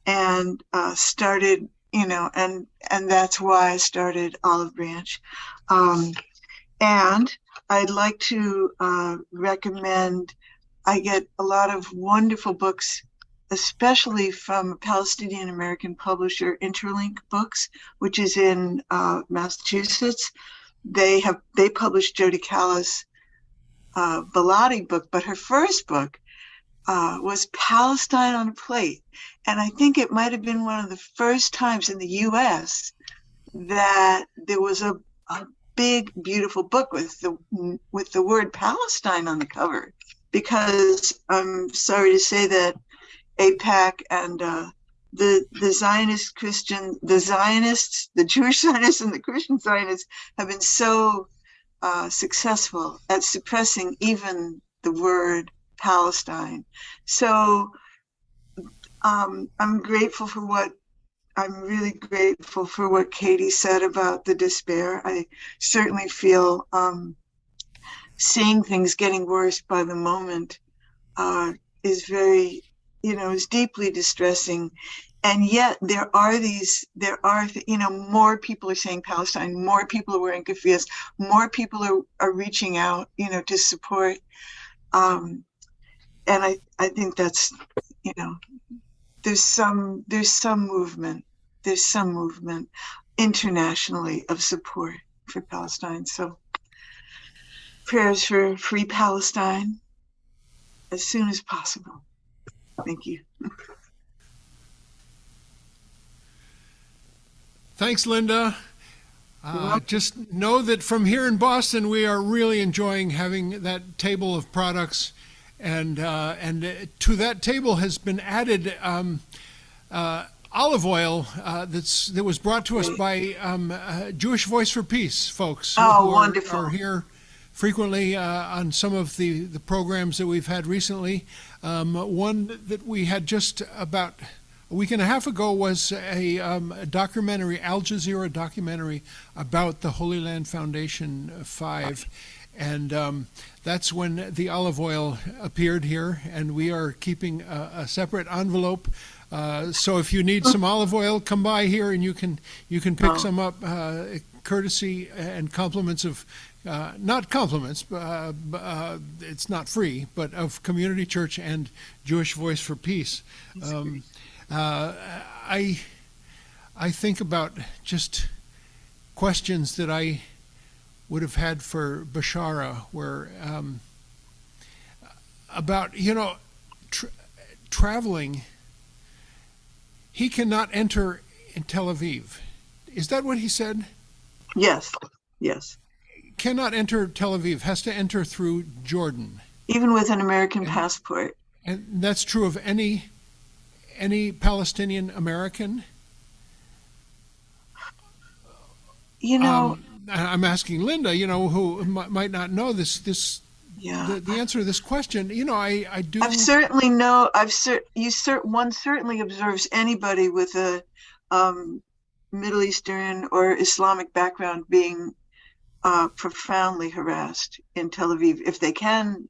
and started, you know, and that's why I started Olive Branch. And I'd like to recommend, I get a lot of wonderful books, especially from a Palestinian American publisher, Interlink Books, which is in Massachusetts. They published Jodi Callis' Baladi book, but her first book was Palestine on a Plate. And I think it might have been one of the first times in the US that there was a big, beautiful book with the word Palestine on the cover, because I'm sorry to say that AIPAC and the Zionist Christian, the Zionists, the Jewish Zionists and the Christian Zionists have been so successful at suppressing even the word Palestine. So I'm really grateful for what Katie said about the despair. I certainly feel seeing things getting worse by the moment is very, you know, is deeply distressing. And yet there are, you know, more people are saying Palestine, more people are wearing keffiyehs, more people are reaching out, you know, to support. And I think that's, you know, there's some movement internationally of support. for Palestine. So prayers for free Palestine as soon as possible. Thank you. Thanks, Linda. Just know that from here in Boston, we are really enjoying having that table of products, and to that table has been added olive oil that was brought to us by Jewish Voice for Peace folks who wonderful. Are here frequently on some of the programs that we've had recently. One that we had just about a week and a half ago was a documentary, Al Jazeera documentary about the Holy Land Foundation 5. And that's when the olive oil appeared here, and we are keeping a separate envelope. So if you need some olive oil, come by here and you can pick some up, courtesy and compliments of, not compliments, it's not free, but of Community Church and Jewish Voice for Peace. I think about just questions that I would have had for Bshara, where about traveling. He cannot enter in Tel Aviv. Is that what he said? Yes. Cannot enter Tel Aviv. Has to enter through Jordan. Even with an American passport. And that's true of any Palestinian American? I'm asking Linda, who might not know this. Yeah. The answer to this question, I do. One certainly observes anybody with a Middle Eastern or Islamic background being profoundly harassed in Tel Aviv if they can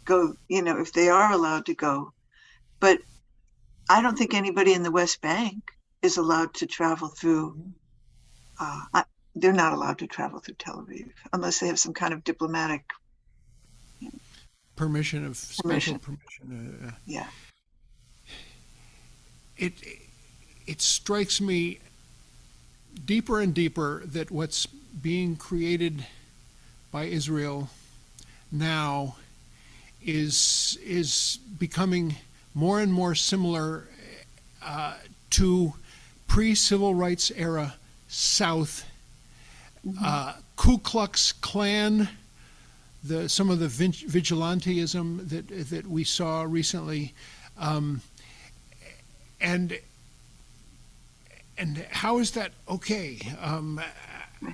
go, if they are allowed to go. But I don't think anybody in the West Bank is allowed to travel through. They're not allowed to travel through Tel Aviv unless they have some kind of diplomatic special permission. Yeah. It strikes me deeper and deeper that what's being created by Israel now is becoming more and more similar to pre-civil rights era South, Ku Klux Klan, some of the vigilantism that we saw recently, and how is that okay?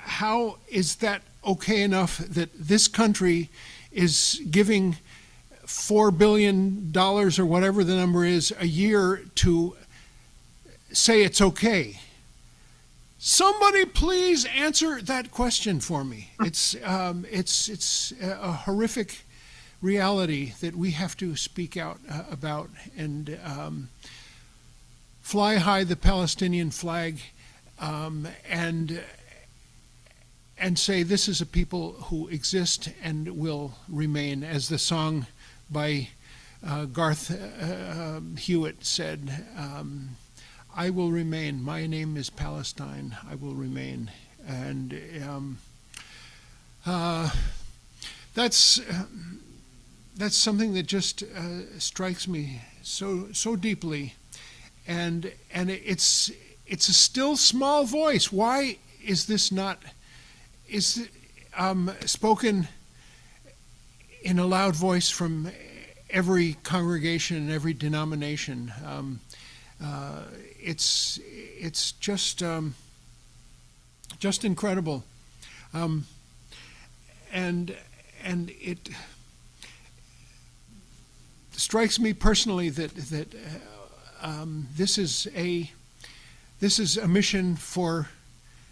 How is that okay enough that this country is giving $4 billion or whatever the number is a year to say it's okay? Somebody please answer that question for me. It's a horrific reality that we have to speak out about, and fly high the Palestinian flag, and say this is a people who exist and will remain, as the song by Garth Hewitt said. I will remain. My name is Palestine. I will remain. And that's something that just strikes me so deeply. And it's a still small voice. Why is this not spoken in a loud voice from every congregation and every denomination? It's just incredible, and it strikes me personally that this is a mission for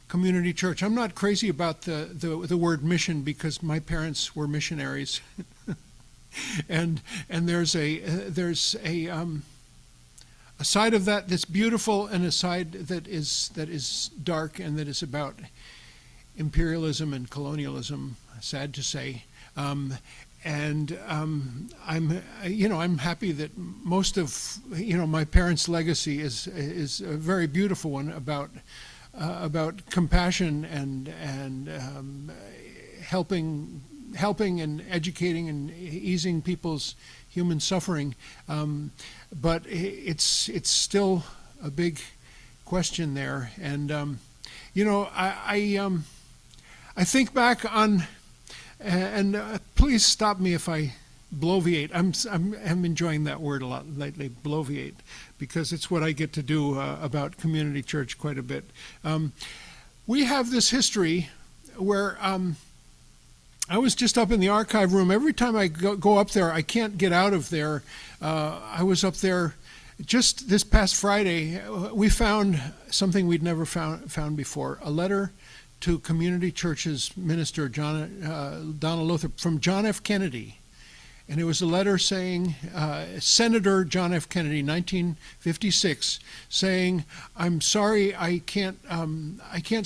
Community Church. I'm not crazy about the word mission because my parents were missionaries, and there's a side of that that's beautiful, and a side that is dark, and that is about imperialism and colonialism. Sad to say, I'm happy that most of my parents' legacy is a very beautiful one about compassion and helping and educating and easing people's human suffering, but it's still a big question there. And you know, I think back on, and please stop me if I bloviate. I'm enjoying that word a lot lately, bloviate, because it's what I get to do about community church quite a bit. We have this history where I was just up in the archive room. Every time I go up there, I can't get out of there. I was up there just this past Friday. We found something we'd never found before, a letter to Community Church's minister, Donald Lothrop, from John F. Kennedy. And it was a letter saying, Senator John F. Kennedy, 1956, saying, "I'm sorry I can't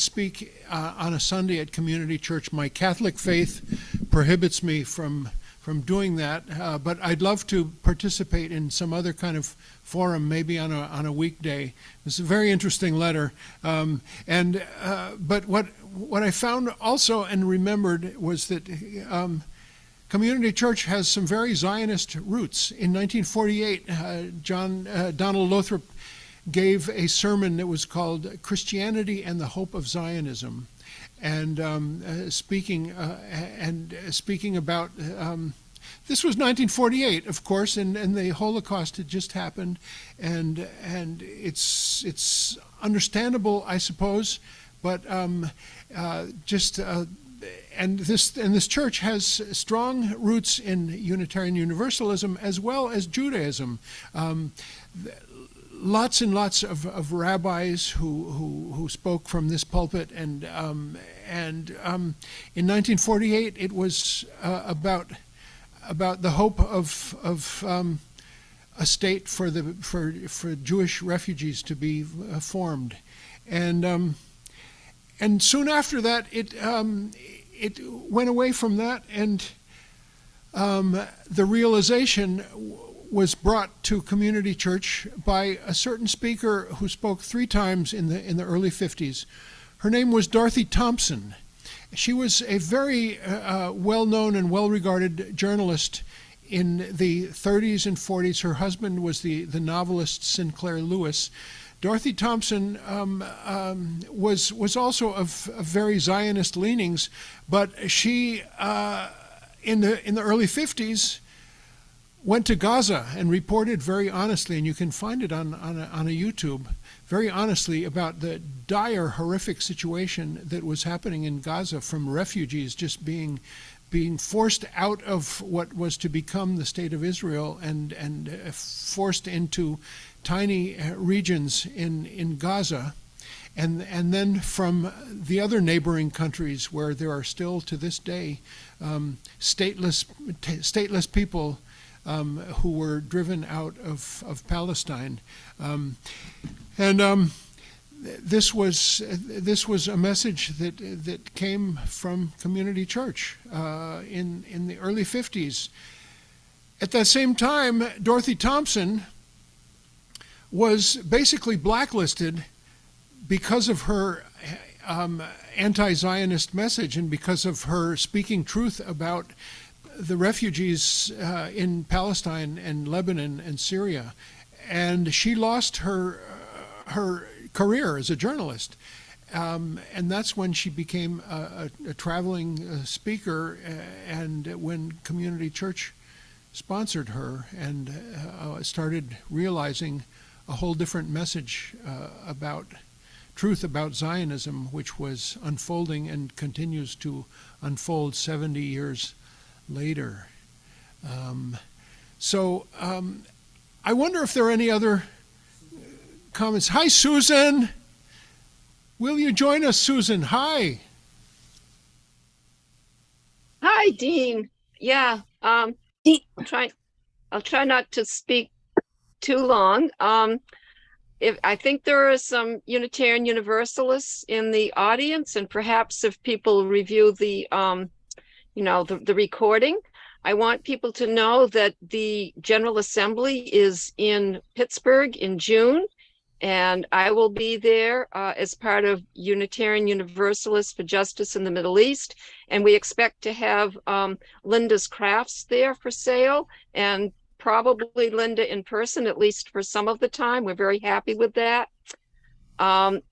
speak on a Sunday at Community Church. My Catholic faith prohibits me from doing that, but I'd love to participate in some other kind of forum, maybe on a weekday." It's a very interesting letter. But what I found also and remembered was that Community Church has some very Zionist roots. In 1948, Donald Lothrop gave a sermon that was called "Christianity and the Hope of Zionism," and speaking about this was 1948, of course, and the Holocaust had just happened, and it's understandable, I suppose, but and this church has strong roots in Unitarian Universalism as well as Judaism. Lots and lots of rabbis who spoke from this pulpit, and in 1948 it was about the hope of a state for Jewish refugees to be formed, and soon after that it went away from that, and the realization was brought to Community Church by a certain speaker who spoke 3 times in the early 50s. Her name was Dorothy Thompson. She was a very well-known and well-regarded journalist in the 30s and 40s. Her husband was the novelist Sinclair Lewis. Dorothy Thompson was also of very Zionist leanings, but she, in the early 50s, went to Gaza and reported very honestly, and you can find it on a YouTube, very honestly about the dire, horrific situation that was happening in Gaza from refugees just being forced out of what was to become the state of Israel and forced into tiny regions in Gaza, and then from the other neighboring countries where there are still to this day stateless people who were driven out of Palestine, this was a message that came from Community Church in the early 50s. At that same time, Dorothy Thompson was basically blacklisted because of her anti-Zionist message and because of her speaking truth about the refugees in Palestine and Lebanon and Syria. And she lost her career as a journalist. And that's when she became a traveling speaker, and when Community Church sponsored her and started realizing a whole different message about truth about Zionism, which was unfolding and continues to unfold 70 years later. I wonder if there are any other comments. Hi, Susan. Will you join us, Susan? Hi. Hi, Dean. Yeah, I'll try not to speak too long. I think there are some Unitarian Universalists in the audience, and perhaps if people review the recording, I want people to know that the General Assembly is in Pittsburgh in June, and I will be there as part of Unitarian Universalists for Justice in the Middle East. And we expect to have Linda's crafts there for sale, and probably Linda in person, at least for some of the time. We're very happy with that. The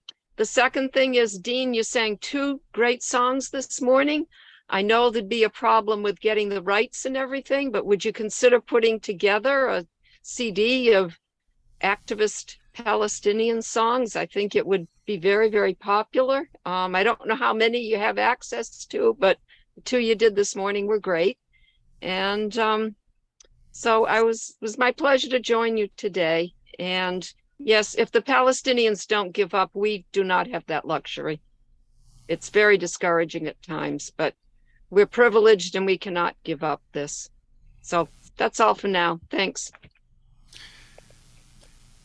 second thing is, Dean, you sang 2 great songs this morning. I know there'd be a problem with getting the rights and everything, but would you consider putting together a CD of activist Palestinian songs? I think it would be very, very popular. I don't know how many you have access to, but the 2 you did this morning were great. And so it was my pleasure to join you today. And yes, if the Palestinians don't give up, we do not have that luxury. It's very discouraging at times, but we're privileged and we cannot give up this. So that's all for now. Thanks.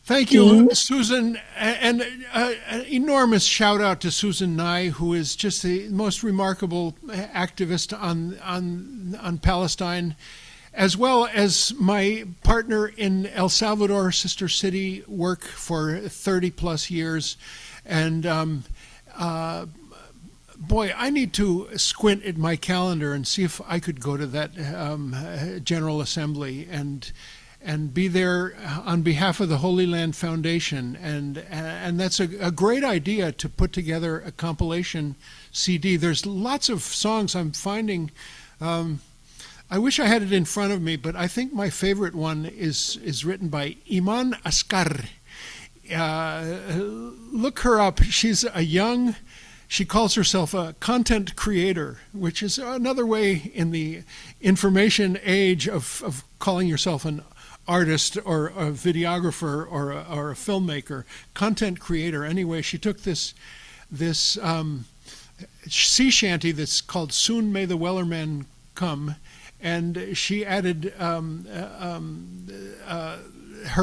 Thank you, Susan, and an enormous shout out to Susan Nye, who is just the most remarkable activist on Palestine, as well as my partner in El Salvador, sister city work for 30 plus years. And boy, I need to squint at my calendar and see if I could go to that General Assembly and be there on behalf of the Holy Land Foundation. And that's a great idea to put together a compilation CD. There's lots of songs I'm finding. I wish I had it in front of me, but I think my favorite one is written by Iman Asghar. Look her up. She calls herself a content creator, which is another way in the information age of calling yourself an artist or a videographer or a filmmaker. Content creator. Anyway, she took this sea shanty that's called "Soon May the Wellerman Come," and she added her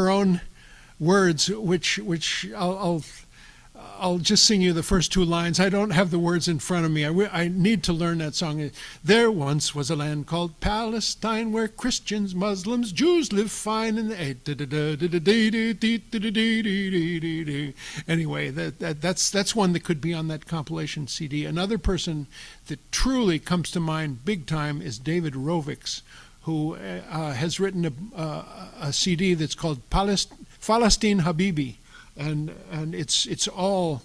own words, which I'll just sing you the first 2 lines. I don't have the words in front of me. I need to learn that song. There once was a land called Palestine, where Christians, Muslims, Jews live fine. Anyway, that's one that could be on that compilation CD. Another person that truly comes to mind big time is David Rovics, who has written a CD that's called Palestine Habibi. And it's all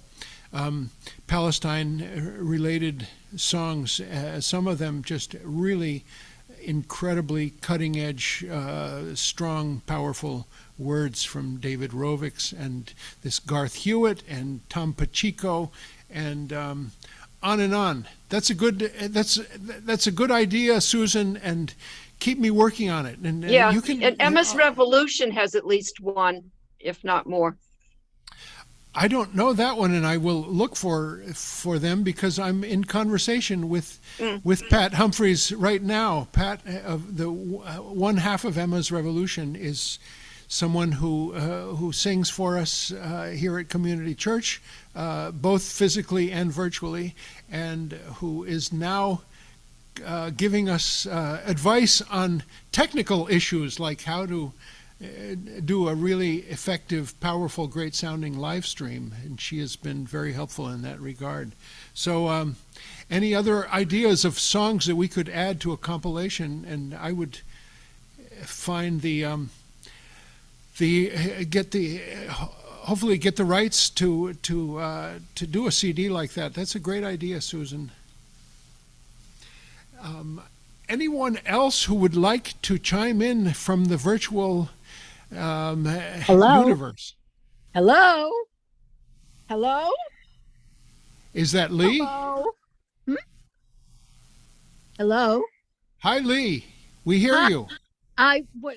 Palestine-related songs. Some of them just really incredibly cutting-edge, strong, powerful words from David Rovics and this Garth Hewitt and Tom Pacheco, and on and on. That's a good idea, Susan, and keep me working on it. And yeah, you can. And Emma's Revolution has at least one, if not more. I don't know that one, and I will look for them because I'm in conversation with Pat Humphreys right now. Pat, the one half of Emma's Revolution, is someone who sings for us here at Community Church, both physically and virtually, and who is now giving us advice on technical issues like how to do a really effective, powerful, great-sounding live stream, and she has been very helpful in that regard. So any other ideas of songs that we could add to a compilation? And I would find hopefully get the rights to do a CD like that. That's a great idea, Susan. Anyone else who would like to chime in from the virtual universe? Hello? Is that Lee? Hello? Hello? Hi, Lee. We hear you.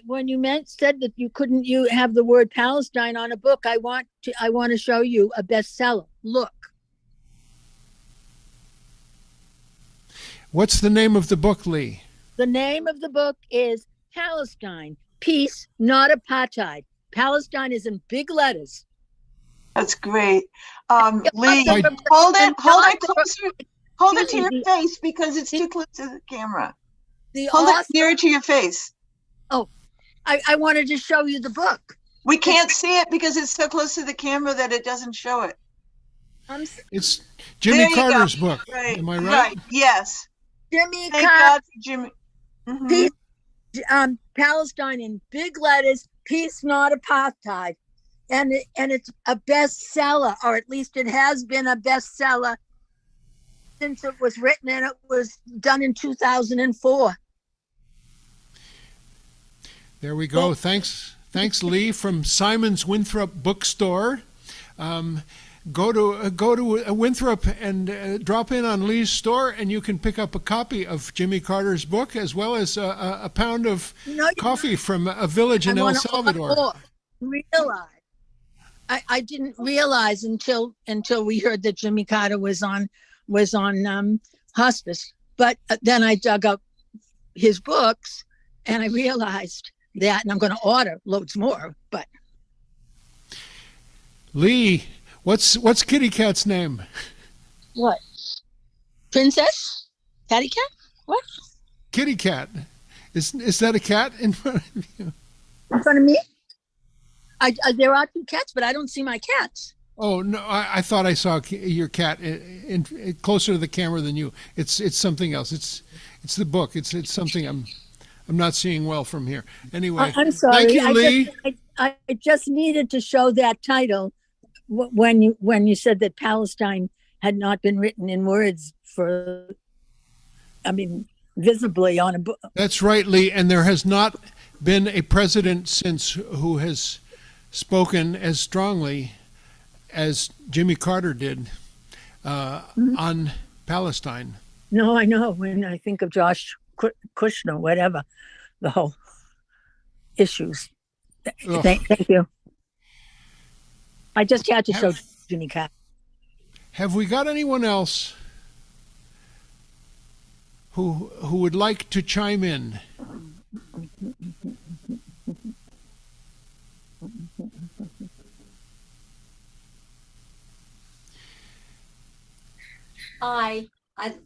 When you said that you have the word Palestine on a book, I want to show you a bestseller. Look. What's the name of the book, Lee? The name of the book is Palestine, Peace, Not Apartheid. Palestine is in big letters. That's great. Lee, hold it closer. Hold it to your face because it's too close to the camera. Hold it nearer to your face. Oh, I wanted to show you the book. We can't see it because it's so close to the camera that it doesn't show it. It's There Jimmy you Carter's go. book. Right. Am I right? Right. Yes. Jimmy Thank Carter, God for Jimmy. Mhm. Palestine in big letters, peace, not apartheid. And it's a bestseller, or at least it has been a bestseller since it was written, and it was done in 2004. There we go. Thanks, Lee, from Simon's Winthrop Bookstore. Go to Winthrop and drop in on Lee's store, and you can pick up a copy of Jimmy Carter's book, as well as a pound of coffee from a village in El Salvador. I didn't realize until we heard that Jimmy Carter was on hospice, but then I dug up his books and I realized that, and I'm going to order loads more. But Lee, what's Kitty Cat's name? What? Princess? Patty Cat? What? Kitty Cat. Is that a cat in front of you? In front of me? There are two cats, but I don't see my cats. Oh no! I thought I saw your cat closer to the camera than you. It's something else. It's the book. It's something I'm not seeing well from here. Anyway, I'm sorry. Thank you, Lee. I just needed to show that title when you said that Palestine had not been written in words visibly on a book. That's right, Lee. And there has not been a president since who has spoken as strongly as Jimmy Carter did on Palestine. No, I know. When I think of Josh Kushner, whatever, the whole issues. Thank you. I just had to show Jimmy Carter. Have we got anyone else who would like to chime in? Hi,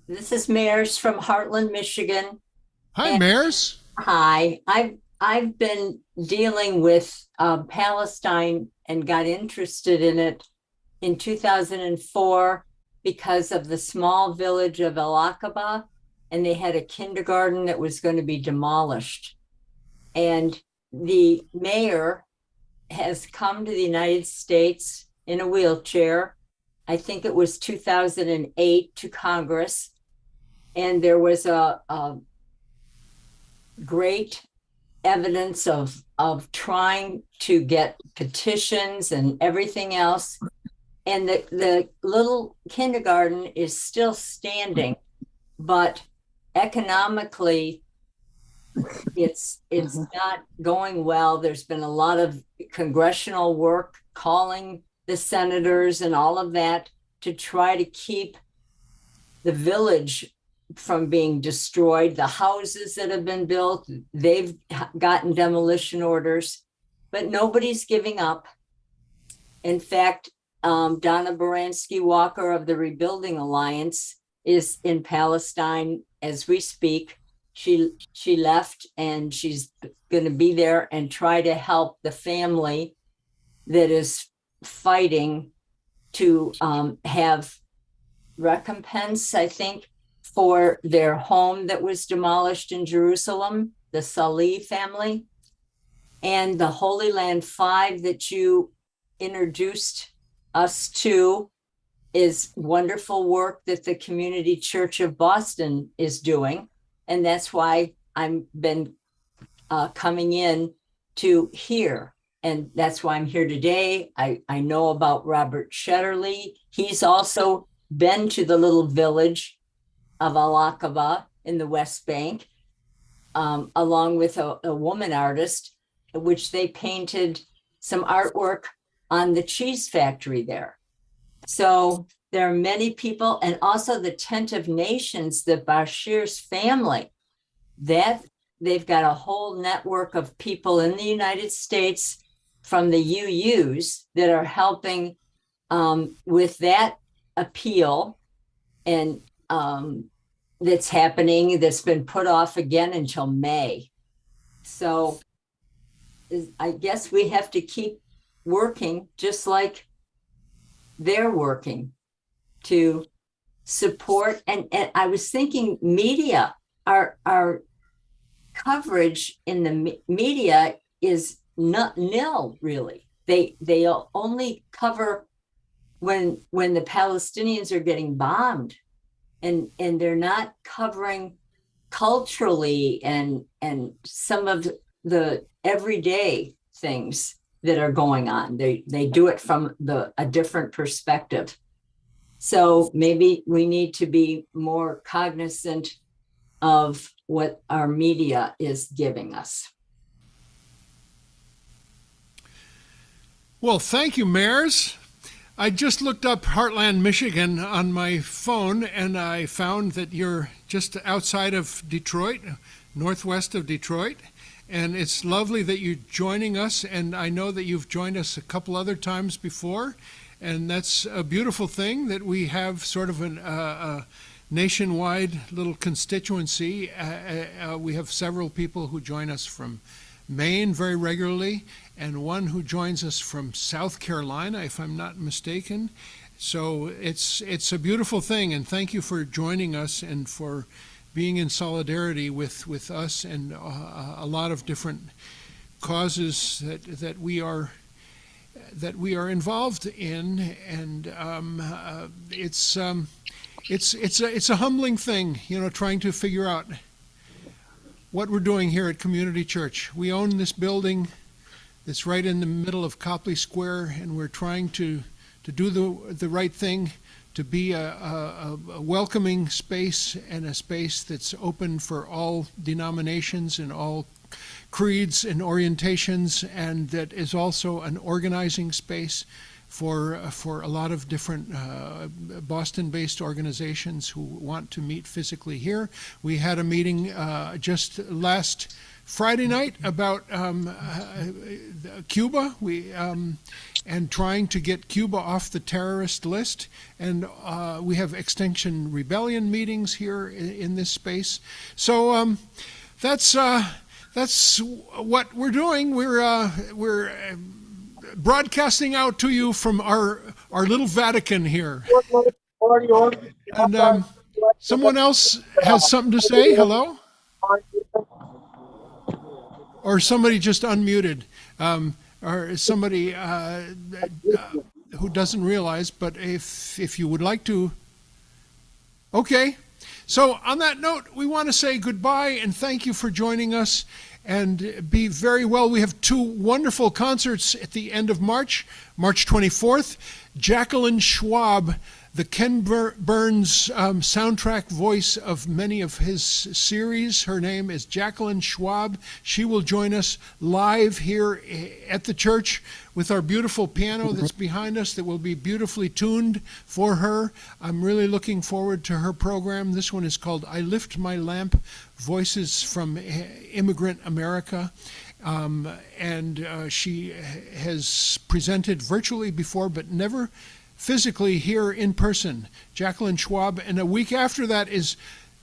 this is Mares from Heartland, Michigan. Hi, Mares. Hi, I've been dealing with Palestine and got interested in it in 2004 because of the small village of El Aqaba, and they had a kindergarten that was going to be demolished. And the mayor has come to the United States in a wheelchair. I think it was 2008 to Congress. And there was a great evidence of trying to get petitions and everything else. And the little kindergarten is still standing, but economically, it's not going well. There's been a lot of congressional work calling the senators and all of that to try to keep the village from being destroyed. The houses that have been built, they've gotten demolition orders, but nobody's giving up. In fact, Donna Baranski Walker of the Rebuilding Alliance is in Palestine as we speak. She left, and she's going to be there and try to help the family that is fighting to have recompense, I think, for their home that was demolished in Jerusalem, the Salih family. And the Holy Land 5 that you introduced us to is wonderful work that the Community Church of Boston is doing. And that's why I've been coming in to here. And that's why I'm here today. I know about Robert Shetterly. He's also been to the little village of Al Aqaba in the West Bank, along with a woman artist, which they painted some artwork on the cheese factory there. So there are many people, and also the Tent of Nations, the Bashir's family, that they've got a whole network of people in the United States from the UUs that are helping with that appeal, and that's happening, that's been put off again until May. So I guess we have to keep working just like they're working to support. And I was thinking media, our coverage in the media is not nil, really. They only cover when the Palestinians are getting bombed, and they're not covering culturally and some of the everyday things that are going on. They do it from a different perspective. So maybe we need to be more cognizant of what our media is giving us. Well, thank you, Mayors. I just looked up Heartland, Michigan on my phone, and I found that you're just outside of Detroit, northwest of Detroit. And it's lovely that you're joining us, and I know that you've joined us a couple other times before, and that's a beautiful thing that we have sort of a nationwide little constituency. We have several people who join us from Maine very regularly, and one who joins us from South Carolina, if I'm not mistaken. So it's a beautiful thing, and thank you for joining us and for being in solidarity with us and a lot of different causes that we are involved in. And it's a humbling thing, trying to figure out what we're doing here at Community Church. We own this building that's right in the middle of Copley Square, and we're trying to do the right thing, to be a welcoming space and a space that's open for all denominations and all creeds and orientations, and that is also an organizing space for a lot of different Boston-based organizations who want to meet physically here. We had a meeting just last Friday night about Cuba. And trying to get Cuba off the terrorist list. And we have Extinction Rebellion meetings here in this space. So that's what we're doing. We're broadcasting out to you from our little Vatican here. And someone else has something to say. Hello? Or somebody just unmuted. Or somebody who doesn't realize, but if you would like to. Okay. So on that note, we want to say goodbye and thank you for joining us, and be very well. We have two wonderful concerts at the end of March 24th. Jacqueline Schwab, the Ken Burns soundtrack voice of many of his series. Her name is Jacqueline Schwab. She will join us live here at the church with our beautiful piano that's behind us that will be beautifully tuned for her. I'm really looking forward to her program. This one is called I Lift My Lamp, Voices from Immigrant America. And she has presented virtually before, but never physically here in person. Jacqueline Schwab. And a week after that is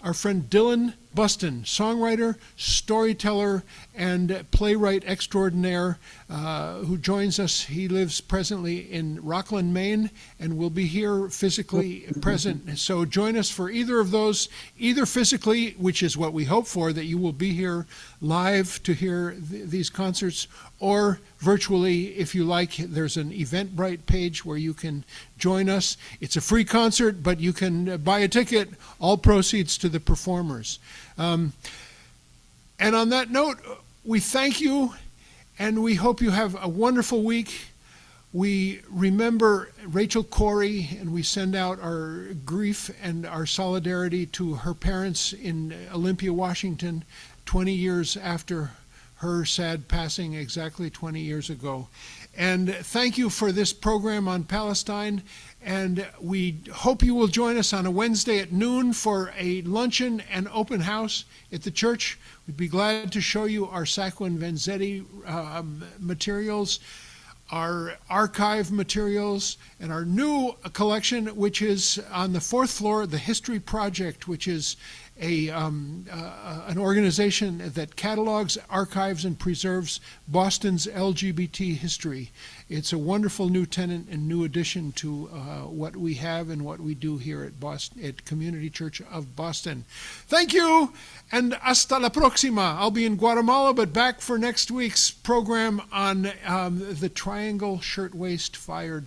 our friend Dylan Buston, songwriter, storyteller, and playwright extraordinaire, who joins us. He lives presently in Rockland, Maine, and will be here physically present. So join us for either of those, either physically, which is what we hope for, that you will be here live to hear these concerts, or virtually, if you like. There's an Eventbrite page where you can join us. It's a free concert, but you can buy a ticket, all proceeds to the performers. And on that note, we thank you, and we hope you have a wonderful week. We remember Rachel Corey, and we send out our grief and our solidarity to her parents in Olympia, Washington, 20 years after her sad passing, exactly 20 years ago. And thank you for this program on Palestine. And we hope you will join us on a Wednesday at noon for a luncheon and open house at the church. We'd be glad to show you our Sacco and Vanzetti materials. our archive materials, and our new collection, which is on the 4th floor, the History Project, which is an organization that catalogs, archives, and preserves Boston's LGBT history. It's a wonderful new tenant and new addition to what we have and what we do here at Boston, at Community Church of Boston. Thank you, and hasta la próxima. I'll be in Guatemala, but back for next week's program on the Triangle Shirtwaist Fire